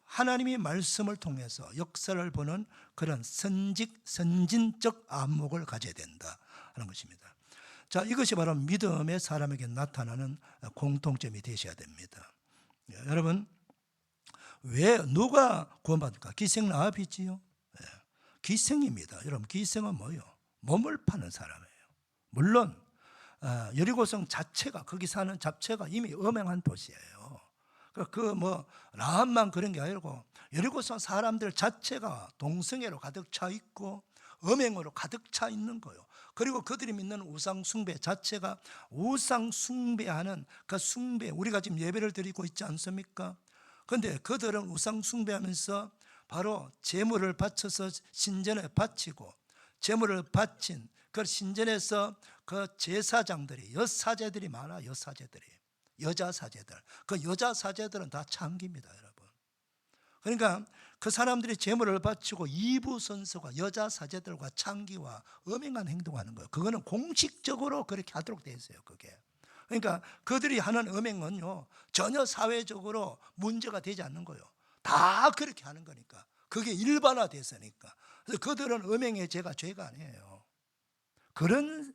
하나님이 말씀을 통해서 역사를 보는 그런 선진적 안목을 가져야 된다 하는 것입니다. 자, 이것이 바로 믿음의 사람에게 나타나는 공통점이 되셔야 됩니다. 여러분, 왜 누가 구원받을까? 기생 라합이지요. 기생입니다. 여러분, 기생은 뭐예요? 몸을 파는 사람이에요. 물론 여리고성 자체가, 거기 사는 자체가 이미 음행한 도시예요. 라합만 그런 게 아니고 여리고성 사람들 자체가 동성애로 가득 차 있고 음행으로 가득 차 있는 거예요. 그리고 그들이 믿는 우상 숭배 자체가 우상 숭배하는 그 숭배, 우리가 지금 예배를 드리고 있지 않습니까? 그런데 그들은 우상 숭배하면서 바로 제물을 바쳐서 신전에 바치고, 제물을 바친 그 신전에서 그 제사장들이, 여사제들이 많아. 여자 사제들, 그 여자 사제들은 다 창기입니다, 여러분. 그러니까 그 사람들이 제물을 바치고 이부선서가 여자 사제들과 창기와 음행한 행동하는 거예요. 그거는 공식적으로 그렇게 하도록 되어 있어요. 그게. 그러니까 그들이 하는 음행은요, 전혀 사회적으로 문제가 되지 않는 거예요. 다 그렇게 하는 거니까. 그게 일반화됐으니까. 그래서 그들은 음행의 죄가 아니에요. 그런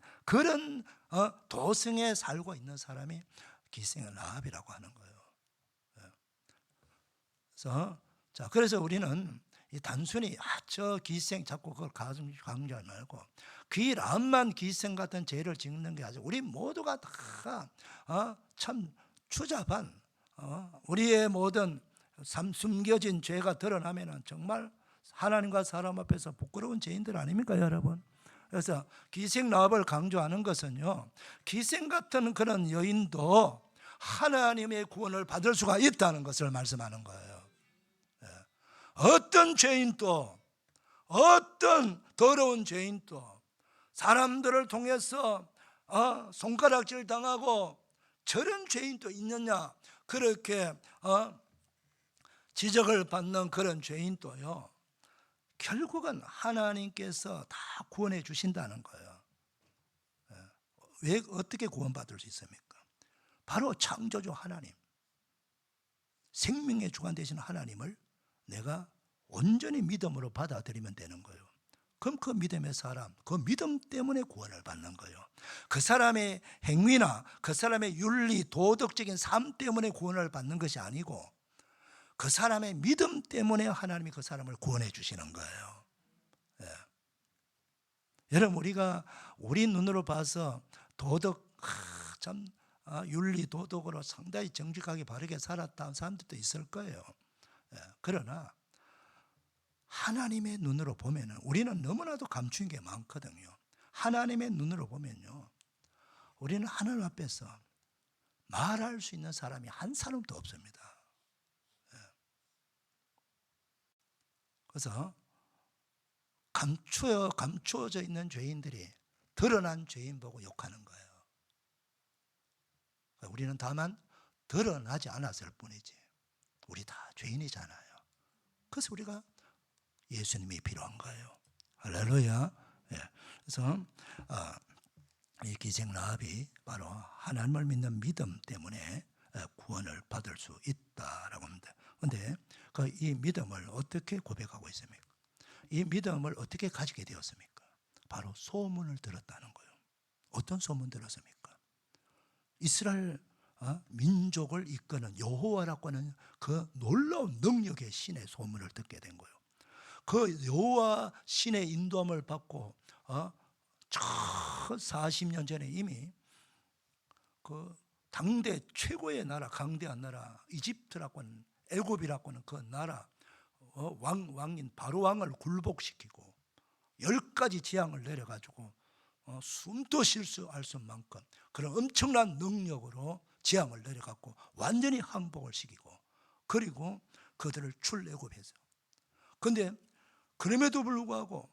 도성에 살고 있는 사람이 기생의 라합이라고 하는 거예요. 그래서 우리는 단순히 저 기생 자꾸 그걸 강조하지 말고, 그 라합만 기생 같은 죄를 짓는 게 아니고 우리 모두가 다 참 추잡한, 우리의 모든 숨겨진 죄가 드러나면 정말 하나님과 사람 앞에서 부끄러운 죄인들 아닙니까, 여러분? 그래서 기생 라합을 강조하는 것은요, 기생 같은 그런 여인도 하나님의 구원을 받을 수가 있다는 것을 말씀하는 거예요. 어떤 죄인도, 어떤 더러운 죄인도 사람들을 통해서 손가락질 당하고 저런 죄인도 있느냐, 그렇게 지적을 받는 그런 죄인도요, 결국은 하나님께서 다 구원해 주신다는 거예요. 왜, 어떻게 구원받을 수 있습니까? 바로 창조주 하나님, 생명의 주관 되시는 하나님을 내가 온전히 믿음으로 받아들이면 되는 거예요. 그럼 그 믿음의 사람, 그 믿음 때문에 구원을 받는 거예요. 그 사람의 행위나 그 사람의 윤리, 도덕적인 삶 때문에 구원을 받는 것이 아니고 그 사람의 믿음 때문에 하나님이 그 사람을 구원해 주시는 거예요. 예. 여러분, 우리가 우리 눈으로 봐서 도덕, 참 윤리, 도덕으로 상당히 정직하게 바르게 살았다는 사람들도 있을 거예요. 예. 그러나 하나님의 눈으로 보면은 우리는 너무나도 감추는 게 많거든요. 하나님의 눈으로 보면요, 우리는 하나님 앞에서 말할 수 있는 사람이 한 사람도 없습니다. 예. 그래서 감추어져 있는 죄인들이 드러난 죄인 보고 욕하는 거예요. 우리는 다만 드러나지 않았을 뿐이지 우리 다 죄인이잖아요. 그래서 우리가 예수님이 필요한 거예요. 할렐루야. 예. 그래서 이 기생 라합이 바로 하나님을 믿는 믿음 때문에 구원을 받을 수 있다라고 합니다. 그런데 이 믿음을 어떻게 고백하고 있습니까? 이 믿음을 어떻게 가지게 되었습니까? 바로 소문을 들었다는 거예요. 어떤 소문 들었습니까? 이스라엘 민족을 이끄는 여호와라고 하는 그 놀라운 능력의 신의 소문을 듣게 된 거예요. 그 여호와 신의 인도함을 받고 40년 전에 이미 그 당대 최고의 나라, 강대한 나라 이집트라고 하는, 애굽이라고 하는 그 나라 왕인 바로 왕을 굴복시키고 10가지 재앙을 내려가지고 숨도 쉴 수 알 수 만큼 그런 엄청난 능력으로 재앙을 내려갖고 완전히 항복을 시키고, 그리고 그들을 출애굽해서. 그런데 그럼에도 불구하고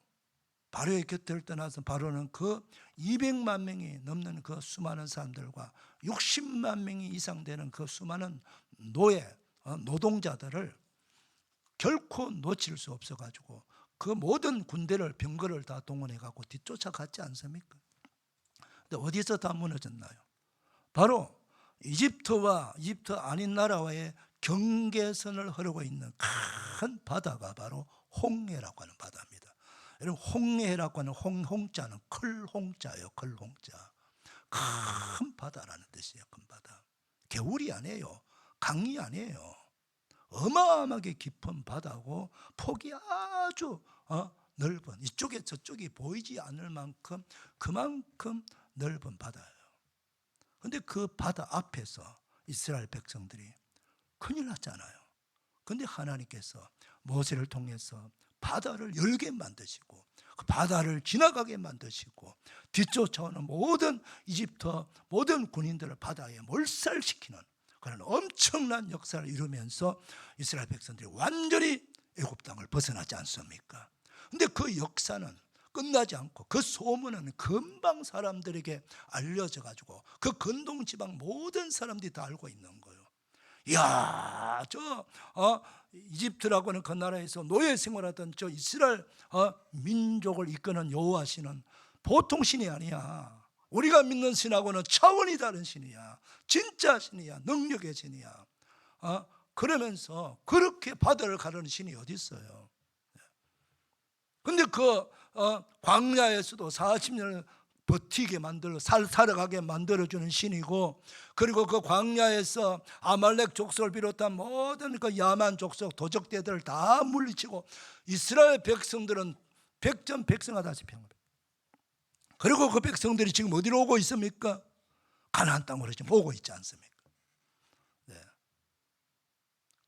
바로의 곁을 떠나서 바로는 그 200만 명이 넘는 그 수많은 사람들과 60만 명이 이상 되는 그 수많은 노동자들을 결코 놓칠 수 없어가지고 그 모든 군대를, 병거를 다 동원해갖고 뒤쫓아갔지 않습니까? 근데 어디서 다 무너졌나요? 바로 이집트와 이집트 아닌 나라와의 경계선을 흐르고 있는 큰 바다가 바로 홍해라고 하는 바다입니다. 여러분, 홍해라고 하는 홍자는 클홍자예요. 클홍자. 큰 바다라는 뜻이에요. 큰 바다. 개울이 아니에요. 강이 아니에요. 어마어마하게 깊은 바다고 폭이 아주 넓은, 이쪽에 저쪽이 보이지 않을 만큼 그만큼 넓은 바다예요. 그런데 그 바다 앞에서 이스라엘 백성들이 큰일 났잖아요. 그런데 하나님께서 모세를 통해서 바다를 열게 만드시고 그 바다를 지나가게 만드시고 뒤쫓아오는 모든 이집트 모든 군인들을 바다에 몰살시키는 그런 엄청난 역사를 이루면서 이스라엘 백성들이 완전히 애굽 땅을 벗어나지 않습니까? 그런데 그 역사는 끝나지 않고 그 소문은 금방 사람들에게 알려져 가지고 그 근동 지방 모든 사람들이 다 알고 있는 거예요. 이야, 이집트라고 하는 그 나라에서 노예 생활하던 저 이스라엘 민족을 이끄는 여호와시는 보통 신이 아니야. 우리가 믿는 신하고는 차원이 다른 신이야. 진짜 신이야. 능력의 신이야. 그러면서 그렇게 바다를 가르는 신이 어디 있어요? 근데 그 광야에서도 40년을 버티게 만들어 살아가게 만들어주는 신이고, 그리고 그 광야에서 아말렉 족속을 비롯한 모든 그 야만 족속 도적대들을 다 물리치고 이스라엘 백성들은 백전백승하다시피 한 겁니다. 그리고 그 백성들이 지금 어디로 오고 있습니까? 가나안 땅으로 지금 오고 있지 않습니까? 네.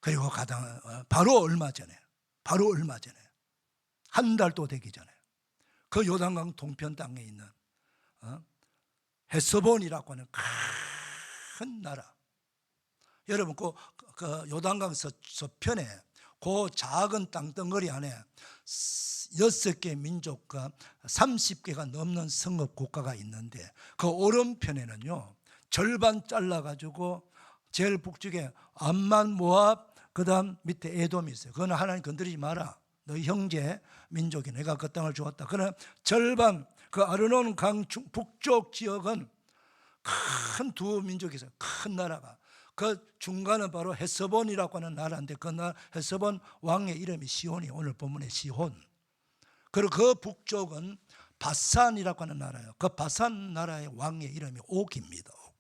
그리고 바로 얼마 전에 한 달도 되기 전에 그 요단강 동편 땅에 있는 헤스본이라고 하는 큰 나라, 여러분 그 요단강 서편에 그 작은 땅덩어리 안에 6개 민족과 30개가 넘는 성읍 국가가 있는데 그 오른편에는요 절반 잘라가지고 제일 북쪽에 암만 모압, 그 다음 밑에 에돔이 있어요. 그거는 하나님 건드리지 마라, 너희 형제 민족이 내가 그 땅을 주었다. 그러나 절반 그 아르논 강 북쪽 지역은 큰 두 민족이 있어요. 큰 나라가. 그 중간은 바로 헤스본이라고 하는 나라인데 그 헤스본 왕의 이름이 시혼이 오늘 본문의 시혼. 그리고 그 북쪽은 바산이라고 하는 나라예요. 그 바산 나라의 왕의 이름이 옥입니다. 옥.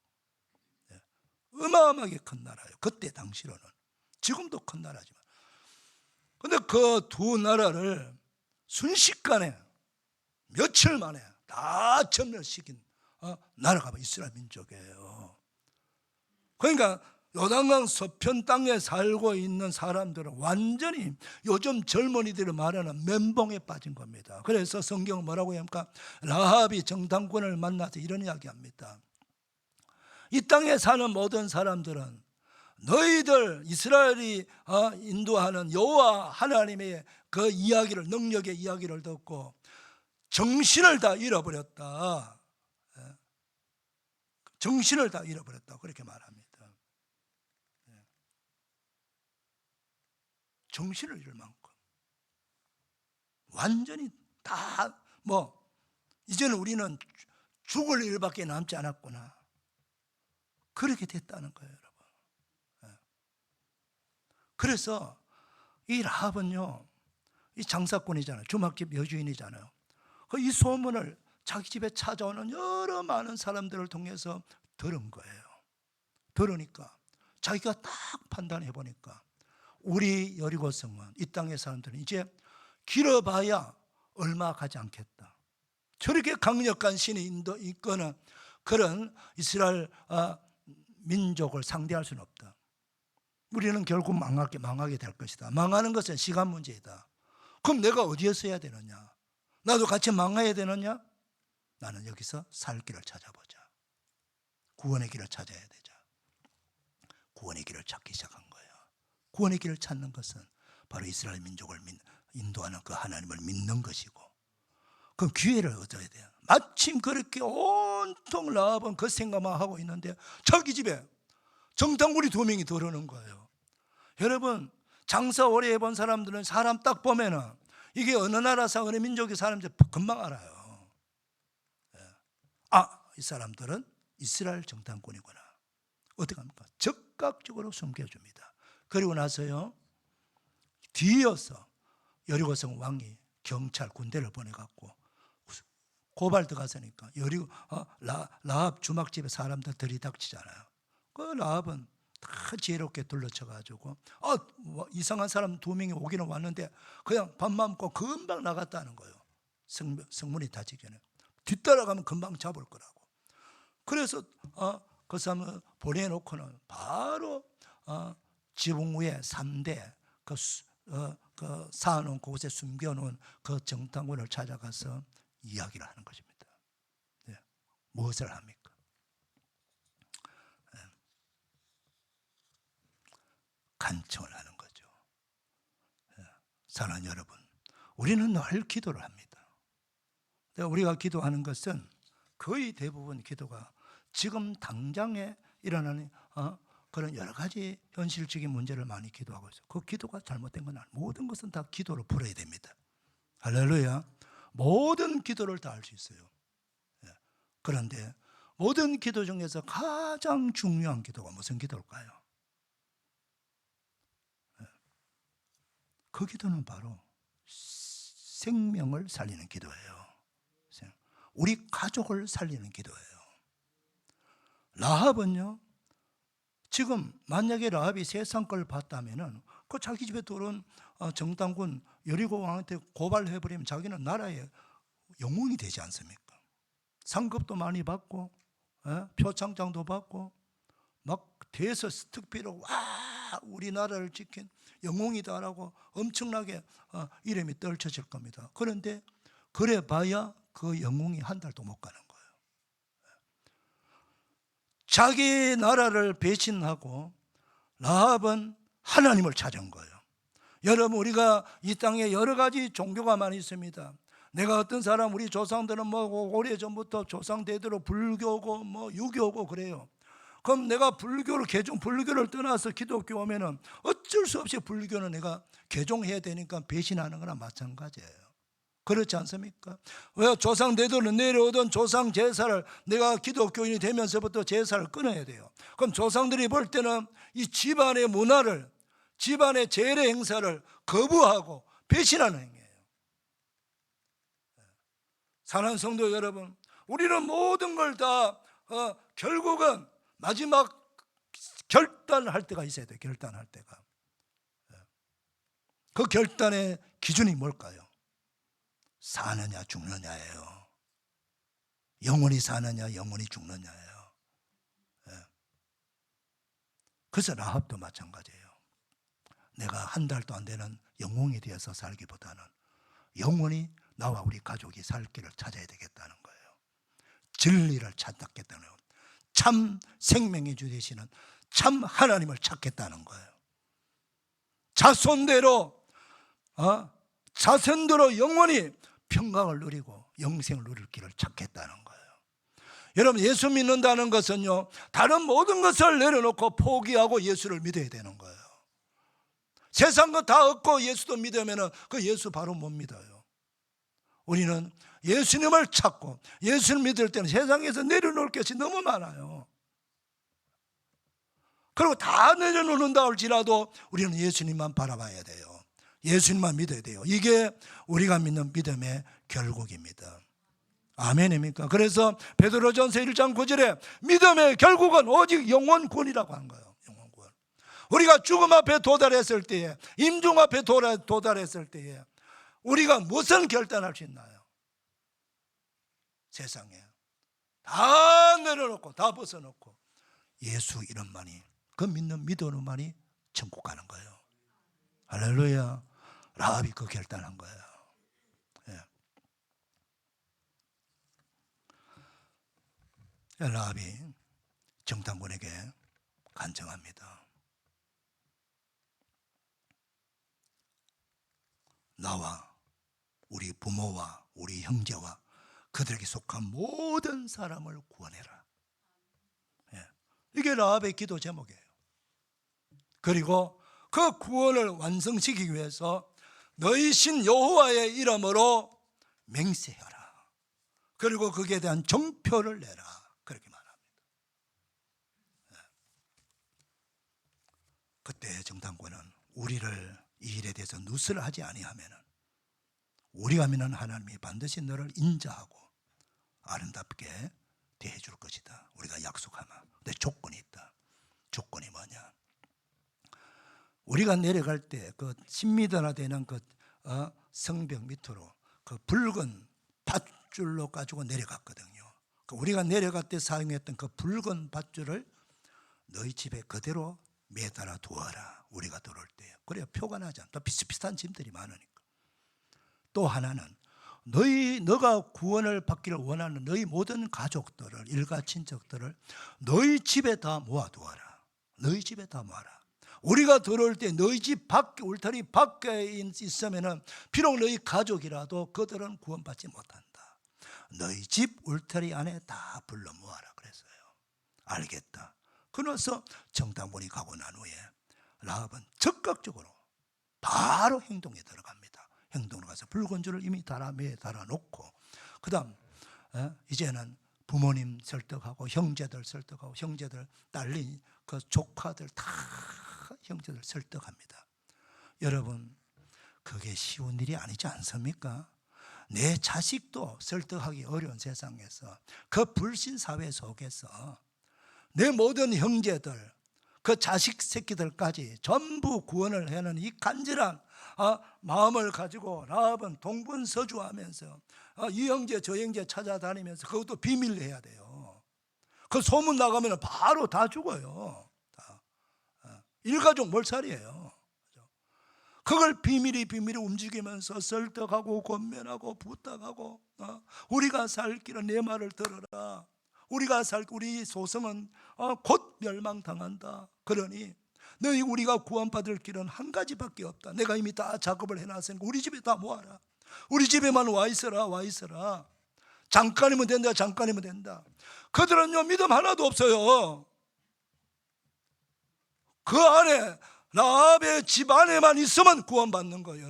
어마어마하게 큰 나라예요. 그때 당시로는. 지금도 큰 나라지만. 근데 그 두 나라를 순식간에 며칠 만에 다 전멸시킨 나라가 이스라엘 민족이에요. 그러니까 요단강 서편 땅에 살고 있는 사람들은 완전히 요즘 젊은이들이 말하는 멘붕에 빠진 겁니다. 그래서 성경은 뭐라고 합니까? 라합이 정탐꾼을 만나서 이런 이야기합니다. 이 땅에 사는 모든 사람들은 너희들 이스라엘이 인도하는 여호와 하나님의 그 이야기를, 능력의 이야기를 듣고 정신을 다 잃어버렸다. 정신을 다 잃어버렸다. 그렇게 말합니다. 정신을 잃을 만큼 완전히 다 이제는 우리는 죽을 일밖에 남지 않았구나. 그렇게 됐다는 거예요, 여러분. 그래서 이 라합은요, 이 장사꾼이잖아요. 주막집 여주인이잖아요. 이 소문을 자기 집에 찾아오는 여러 많은 사람들을 통해서 들은 거예요. 들으니까 자기가 딱 판단해 보니까 우리 여리고성은, 이 땅의 사람들은 이제 길어봐야 얼마 가지 않겠다. 저렇게 강력한 신이 이끄는 그런 이스라엘 민족을 상대할 수는 없다. 우리는 결국 망하게 될 것이다. 망하는 것은 시간 문제이다. 그럼 내가 어디에 서야 되느냐? 나도 같이 망해야 되느냐? 나는 여기서 살 길을 찾아보자. 구원의 길을 찾아야 되자. 구원의 길을 찾기 시작한 거예요. 구원의 길을 찾는 것은 바로 이스라엘 민족을 인도하는 그 하나님을 믿는 것이고, 그 기회를 얻어야 돼요. 마침 그렇게 온통 라합은 그 생각만 하고 있는데 자기 집에 정탐꾼이 2명이 들어오는 거예요. 여러분, 장사 오래 해본 사람들은 사람 딱 보면은 이게 어느 나라 사 어느 민족의 사람인지 금방 알아요. 이 사람들은 이스라엘 정탐꾼이구나. 어떻게 합니까? 적극적으로 숨겨줍니다. 그리고 나서요, 뒤이어서 여리고성 왕이 경찰 군대를 보내갖고 고발 들어가서니까 라합 주막집에 사람들 들이닥치잖아요. 그 라합은 다 지혜롭게 둘러쳐가지고 이상한 사람 2명이 오기는 왔는데 그냥 밥만 먹고 금방 나갔다는 거예요. 성문이 닫히기 전에. 뒤따라가면 금방 잡을 거라고. 그래서 그 사람을 보내놓고는 바로 지붕 위에 3대 그 쌓아놓은 곳에 숨겨놓은 그 정탐꾼을 찾아가서 이야기를 하는 것입니다. 무엇을 합니까? 간청을 하는 거죠. 사랑하는 여러분, 우리는 늘 기도를 합니다. 우리가 기도하는 것은 거의 대부분 기도가 지금 당장에 일어나는 그런 여러 가지 현실적인 문제를 많이 기도하고 있어요. 그 기도가 잘못된 건 아니에요. 모든 것은 다 기도로 풀어야 됩니다. 할렐루야. 모든 기도를 다 할 수 있어요. 그런데 모든 기도 중에서 가장 중요한 기도가 무슨 기도일까요? 그 기도는 바로 생명을 살리는 기도예요. 우리 가족을 살리는 기도예요. 라합은요, 지금 만약에 라합이 세상 걸 봤다면은 그 자기 집에 들어온 정탐꾼 여리고 왕한테 고발해버리면 자기는 나라의 영웅이 되지 않습니까? 상급도 많이 받고 표창장도 받고 막 대서 특비로 와 우리나라를 지킨 영웅이다라고 엄청나게 이름이 떨쳐질 겁니다. 그런데 그래봐야 그 영웅이 한 달도 못 가는 거예요. 자기 나라를 배신하고 라합은 하나님을 찾은 거예요. 여러분, 우리가 이 땅에 여러 가지 종교가 많이 있습니다. 내가 어떤 사람, 우리 조상들은 오래전부터 조상 대대로 불교고 유교고 그래요. 그럼 내가 불교를 떠나서 기독교 오면은 어쩔 수 없이 불교는 내가 개종해야 되니까 배신하는 거나 마찬가지예요. 그렇지 않습니까? 왜 조상 대대로 내려오던 조상 제사를 내가 기독교인이 되면서부터 제사를 끊어야 돼요. 그럼 조상들이 볼 때는 이 집안의 문화를, 집안의 제례 행사를 거부하고 배신하는 행위예요. 사랑하는 성도 여러분, 우리는 모든 걸 다 결국은 마지막 결단할 때가 있어야 돼요. 결단할 때가. 그 결단의 기준이 뭘까요? 사느냐 죽느냐예요. 영원히 사느냐 영원히 죽느냐예요. 그래서 라합도 마찬가지예요. 내가 한 달도 안 되는 영웅이 되어서 살기보다는 영원히 나와 우리 가족이 살 길을 찾아야 되겠다는 거예요. 진리를 찾겠다는 거예요. 참 생명의 주 되시는 참 하나님을 찾겠다는 거예요. 자손대로 영원히 평강을 누리고 영생을 누릴 길을 찾겠다는 거예요. 여러분, 예수 믿는다는 것은요, 다른 모든 것을 내려놓고 포기하고 예수를 믿어야 되는 거예요. 세상 거 다 얻고 예수도 믿으면 그 예수 바로 못 믿어요. 우리는 예수님을 찾고 예수를 믿을 때는 세상에서 내려놓을 것이 너무 많아요. 그리고 다 내려놓는다 할지라도 우리는 예수님만 바라봐야 돼요. 예수님만 믿어야 돼요. 이게 우리가 믿는 믿음의 결국입니다. 아멘입니까? 그래서 베드로전서 1장 9절에 믿음의 결국은 오직 영원구원이라고 한 거예요. 영원구원. 우리가 죽음 앞에 도달했을 때에, 임종 앞에 도달했을 때에 우리가 무슨 결단할 수 있나요? 세상에 다 내려놓고 다 벗어놓고 예수 이름만이, 그 믿는 믿음만이 천국 가는 거예요. 할렐루야. 라합이 그 결단한 거예요. 라합이 정탐꾼에게 간청합니다. 나와 우리 부모와 우리 형제와 그들에게 속한 모든 사람을 구원해라. 이게 라합의 기도 제목이에요. 그리고 그 구원을 완성시키기 위해서 너희 신 여호와의 이름으로 맹세하라. 그리고 거기에 대한 정표를 내라. 그렇게 말합니다. 그때 정탐꾼은 우리를 이 일에 대해서 누스를 하지 아니하면 우리가 믿는 하나님이 반드시 너를 인자하고 아름답게 대해줄 것이다. 우리가 약속하면. 근데 조건이 있다. 조건이 뭐냐? 우리가 내려갈 때 그 10m나 되는 그 성벽 밑으로 그 붉은 밧줄로 가지고 내려갔거든요. 우리가 내려갈 때 사용했던 그 붉은 밧줄을 너희 집에 그대로 매달아 두어라. 우리가 들어올 때. 그래야 표가 나지 않다. 비슷비슷한 짐들이 많으니까. 또 하나는 너가 구원을 받기를 원하는 너희 모든 가족들을, 일가 친척들을 너희 집에 다 모아두어라. 너희 집에 다 모아라. 우리가 들어올 때 너희 집 밖에, 울타리 밖에 있으면 비록 너희 가족이라도 그들은 구원받지 못한다. 너희 집 울타리 안에 다 불러 모아라 그랬어요. 알겠다. 그래서 정탐꾼이 가고 난 후에 라합은 적극적으로 바로 행동에 들어갑니다. 행동으로 가서 붉은 줄을 이미 매에 달아놓고, 그 다음 이제는 부모님 설득하고 형제들 설득하고, 형제들 딸린 그 조카들 다 형제들 설득합니다. 여러분, 그게 쉬운 일이 아니지 않습니까? 내 자식도 설득하기 어려운 세상에서, 그 불신 사회 속에서 내 모든 형제들, 그 자식 새끼들까지 전부 구원을 해는 이 간절한 마음을 가지고 라합은 동분서주하면서 이 형제 저 형제 찾아다니면서, 그것도 비밀로 해야 돼요. 그 소문 나가면 바로 다 죽어요. 다. 일가족 몰살이에요. 그걸 비밀이 움직이면서 설득하고 권면하고 부탁하고, 우리가 살 길은 내 말을 들어라. 우리 소성은 곧 멸망당한다. 그러니 우리가 구원받을 길은 한 가지밖에 없다. 내가 이미 다 작업을 해놨으니까 우리 집에 다 모아라. 우리 집에만 와 있어라. 잠깐이면 된다. 그들은요, 믿음 하나도 없어요. 그 안에 라합의 집 안에만 있으면 구원받는 거예요.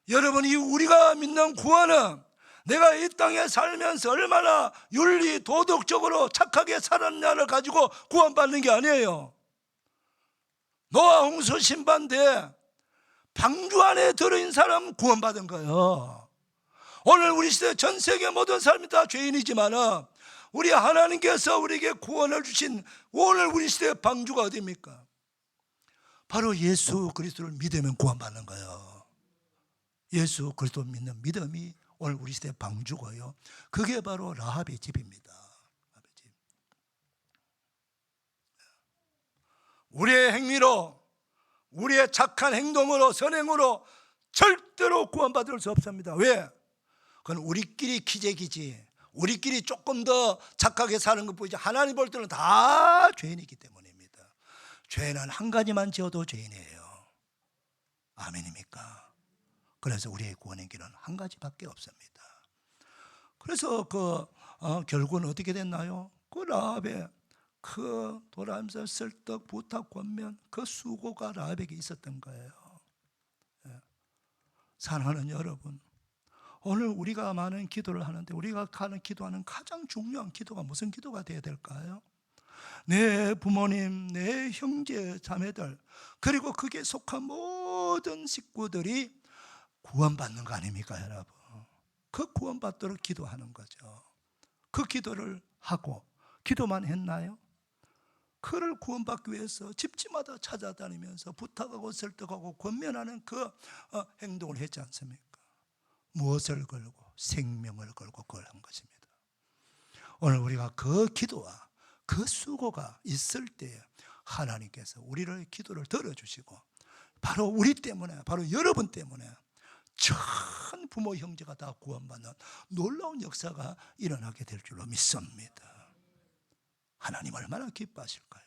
여러분, 이 우리가 믿는 구원은 내가 이 땅에 살면서 얼마나 윤리 도덕적으로 착하게 살았냐를 가지고 구원받는 게 아니에요. 노아 홍수 심판 때 방주 안에 들어있는 사람 구원받은 거예요. 오늘 우리 시대 전 세계 모든 사람이 다 죄인이지만 우리 하나님께서 우리에게 구원을 주신 오늘 우리 시대의 방주가 어디입니까? 바로 예수 그리스도를 믿으면 구원받는 거예요. 예수 그리스도 믿는 믿음이 오늘 우리 시대의 방주고요. 그게 바로 라합의 집입니다. 라합의 집. 우리의 행위로, 우리의 착한 행동으로, 선행으로 절대로 구원받을 수 없습니다. 왜? 그건 우리끼리 기재기지, 우리끼리 조금 더 착하게 사는 것뿐이지 하나님 볼 때는 다 죄인이기 때문입니다. 죄는 한 가지만 지어도 죄인이에요. 아멘입니까? 그래서 우리의 구원의 길은 한 가지밖에 없습니다. 그래서 결국은 어떻게 됐나요? 그 라합의 그 돌아가면서 설득, 부탁, 권면, 그 수고가 라합에게 있었던 거예요. 사랑하는 여러분, 오늘 우리가 많은 기도를 하는데 우리가 기도하는 가장 중요한 기도가 무슨 기도가 되어야 될까요? 내 부모님, 내 형제, 자매들, 그리고 그게 속한 모든 식구들이 구원받는 거 아닙니까, 여러분? 그 구원받도록 기도하는 거죠. 그 기도를 하고 기도만 했나요? 그를 구원받기 위해서 집집마다 찾아다니면서 부탁하고 설득하고 권면하는 그 행동을 했지 않습니까? 무엇을 걸고? 생명을 걸고 그걸 한 것입니다. 오늘 우리가 그 기도와 그 수고가 있을 때 하나님께서 우리를 기도를 들어주시고 바로 우리 때문에, 바로 여러분 때문에 전 부모 형제가 다 구원받는 놀라운 역사가 일어나게 될 줄로 믿습니다. 하나님 얼마나 기뻐하실까요?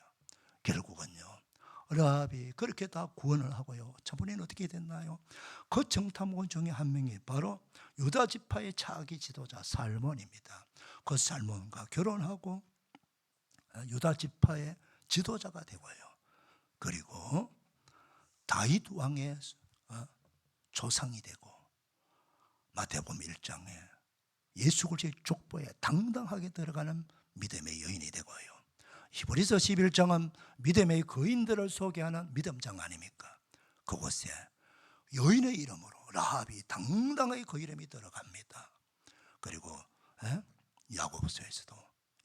결국은요, 라합이 그렇게 다 구원을 하고요, 저번에는 어떻게 됐나요? 그 정탐꾼 중에 한 명이 바로 유다 지파의 차기 지도자 살몬입니다. 그 살몬과 결혼하고 유다 지파의 지도자가 되고요, 그리고 다윗 왕의 조상이 되고 마태복음 1장에 예수 그리스도의 족보에 당당하게 들어가는 믿음의 여인이 되고요, 히브리서 11장은 믿음의 거인들을 소개하는 믿음장 아닙니까? 그곳에 여인의 이름으로 라합이 당당하게 그 이름이 들어갑니다. 그리고 야고보서에서도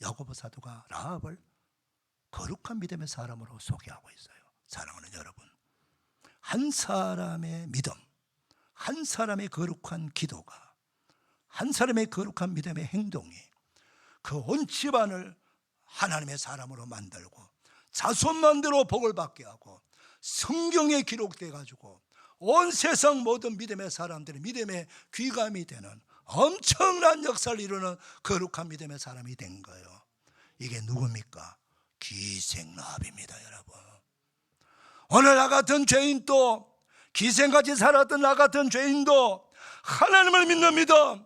야고보 사도가 라합을 거룩한 믿음의 사람으로 소개하고 있어요. 사랑하는 여러분, 한 사람의 믿음, 한 사람의 거룩한 기도가, 한 사람의 거룩한 믿음의 행동이 그 온 집안을 하나님의 사람으로 만들고 자손만대로 복을 받게 하고 성경에 기록돼 가지고 온 세상 모든 믿음의 사람들이 믿음의 귀감이 되는 엄청난 역사를 이루는 거룩한 믿음의 사람이 된 거예요. 이게 누굽니까? 기생라합입니다, 여러분. 오늘 나 같은 죄인도, 기생같이 살았던 나 같은 죄인도 하나님을 믿는 믿음,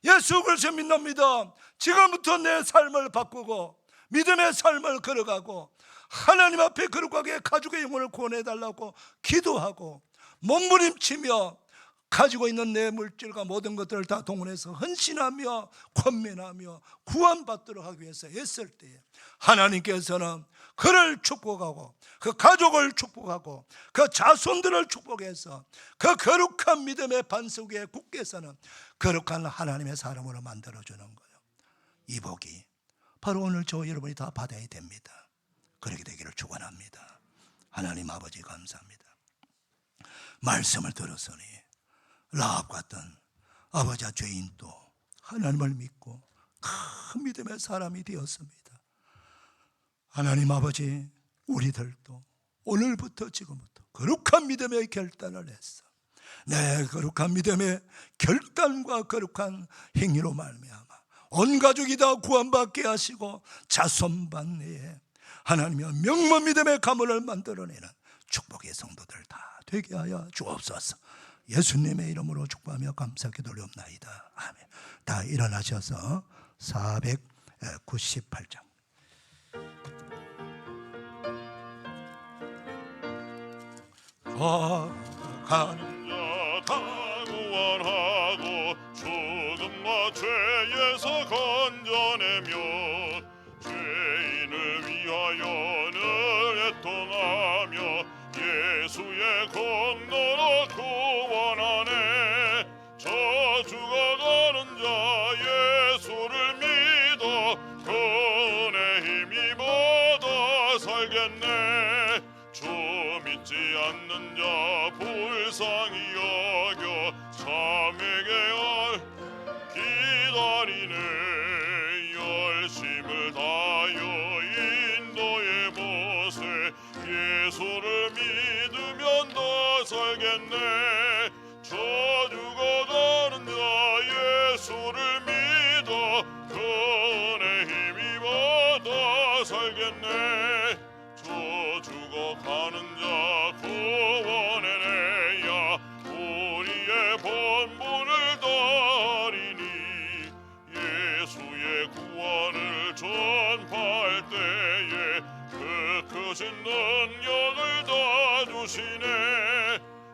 예수 그리스도 믿는 믿음, 지금부터 내 삶을 바꾸고 믿음의 삶을 걸어가고 하나님 앞에 거룩하게 가족의 영혼을 구원해달라고 기도하고 몸부림치며 가지고 있는 내 물질과 모든 것들을 다 동원해서 헌신하며 권면하며 구원받도록 하기 위해서 애쓸 때에 하나님께서는 그를 축복하고 그 가족을 축복하고 그 자손들을 축복해서 그 거룩한 믿음의 반석 위에 굳게 서는 거룩한 하나님의 사람으로 만들어주는 거예요. 이 복이 바로 오늘 저 여러분이 다 받아야 됩니다. 그렇게 되기를 축원합니다. 하나님 아버지 감사합니다. 말씀을 들었으니 라합 같은 아버지와 죄인도 하나님을 믿고 큰 믿음의 사람이 되었습니다. 하나님 아버지, 우리들도 오늘부터 지금부터 거룩한 믿음의 결단을 했어. 내 거룩한 믿음의 결단과 거룩한 행위로 말미암아 온 가족이 다 구원받게 하시고 자손반 내에 하나님의 명문 믿음의 가문을 만들어내는 축복의 성도들 다 되게 하여 주옵소서. 예수님의 이름으로 축복하며 감사기도 올려옵나이다. 아멘. 다 일어나셔서 498장. 가는 자 다 구원하고 죽음과 죄에서 건져내며 죄인을 위하여 늘 애통하며 예수의 공로로 구원하네. 저주가 가는 그 은혜 힘입어도 살겠네. 주 믿지 않는 자 불쌍히 여겨 참에게 기다리네. 열심을 다하여 인도의 못에 예수를 믿으면 더 살겠네. 저주가 가는 자 예수를 믿어 그 은혜 힘입어 더 살겠네. 저주가 가는 자 구원해내야 우리의 본분을 다리니. 예수의 구원을 전파할 때에 그 크신 능력을 다 주시네.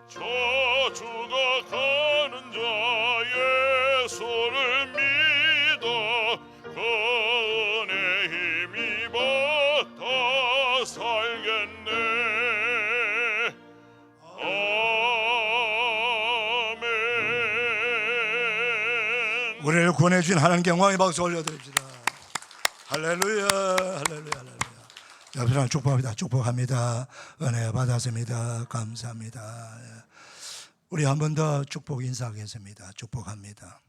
저주가 가는 자 예수를 믿어 그 은혜 힘입어 더 살겠네. 아멘. 우리를 구원해주신 하나님께 영광의 박수 올려드립시다. 할렐루야, 할렐루야, 할렐루야. 옆 사람 축복합니다. 축복합니다. 은혜 받았습니다. 감사합니다. 우리 한 번 더 축복 인사하겠습니다. 축복합니다.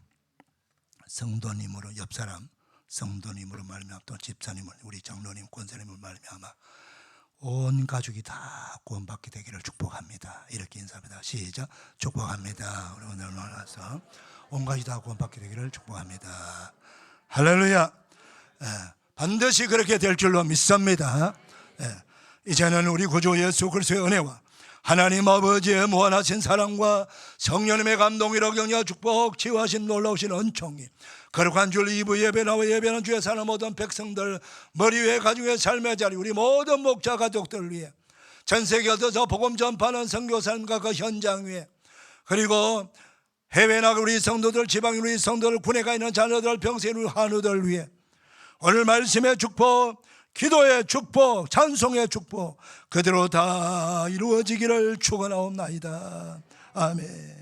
성도님으로 옆 사람 성도님으로 말미암아 또 집사님을 우리 장로님 권사님을 말미암아 온 가족이 다 구원받게 되기를 축복합니다. 이렇게 인사합니다. 시작. 축복합니다. 우리 오늘 나와서 온 가족이 다 구원받게 되기를 축복합니다. 할렐루야. 반드시 그렇게 될 줄로 믿습니다. 이제는 우리 구주 예수 그리스도의 은혜와 하나님 아버지의 무한하신 사랑과 성령님의 감동이로 격려 축복 치유하신 놀라우신 은총이 거룩한 줄 2부 예배 나와 예배하는 주의 사는 모든 백성들 머리 위에 가족의 삶의 자리 우리 모든 목자 가족들을 위해 전 세계 어디서 복음 전파하는 선교사님과 그 현장 위에 그리고 해외 나가 우리 성도들 지방 우리 성도들 군에 가 있는 자녀들 병세인 우리 한우들 위해 오늘 말씀의 축복 기도의 축복 찬송의 축복 그대로 다 이루어지기를 축원하옵나이다. 아멘.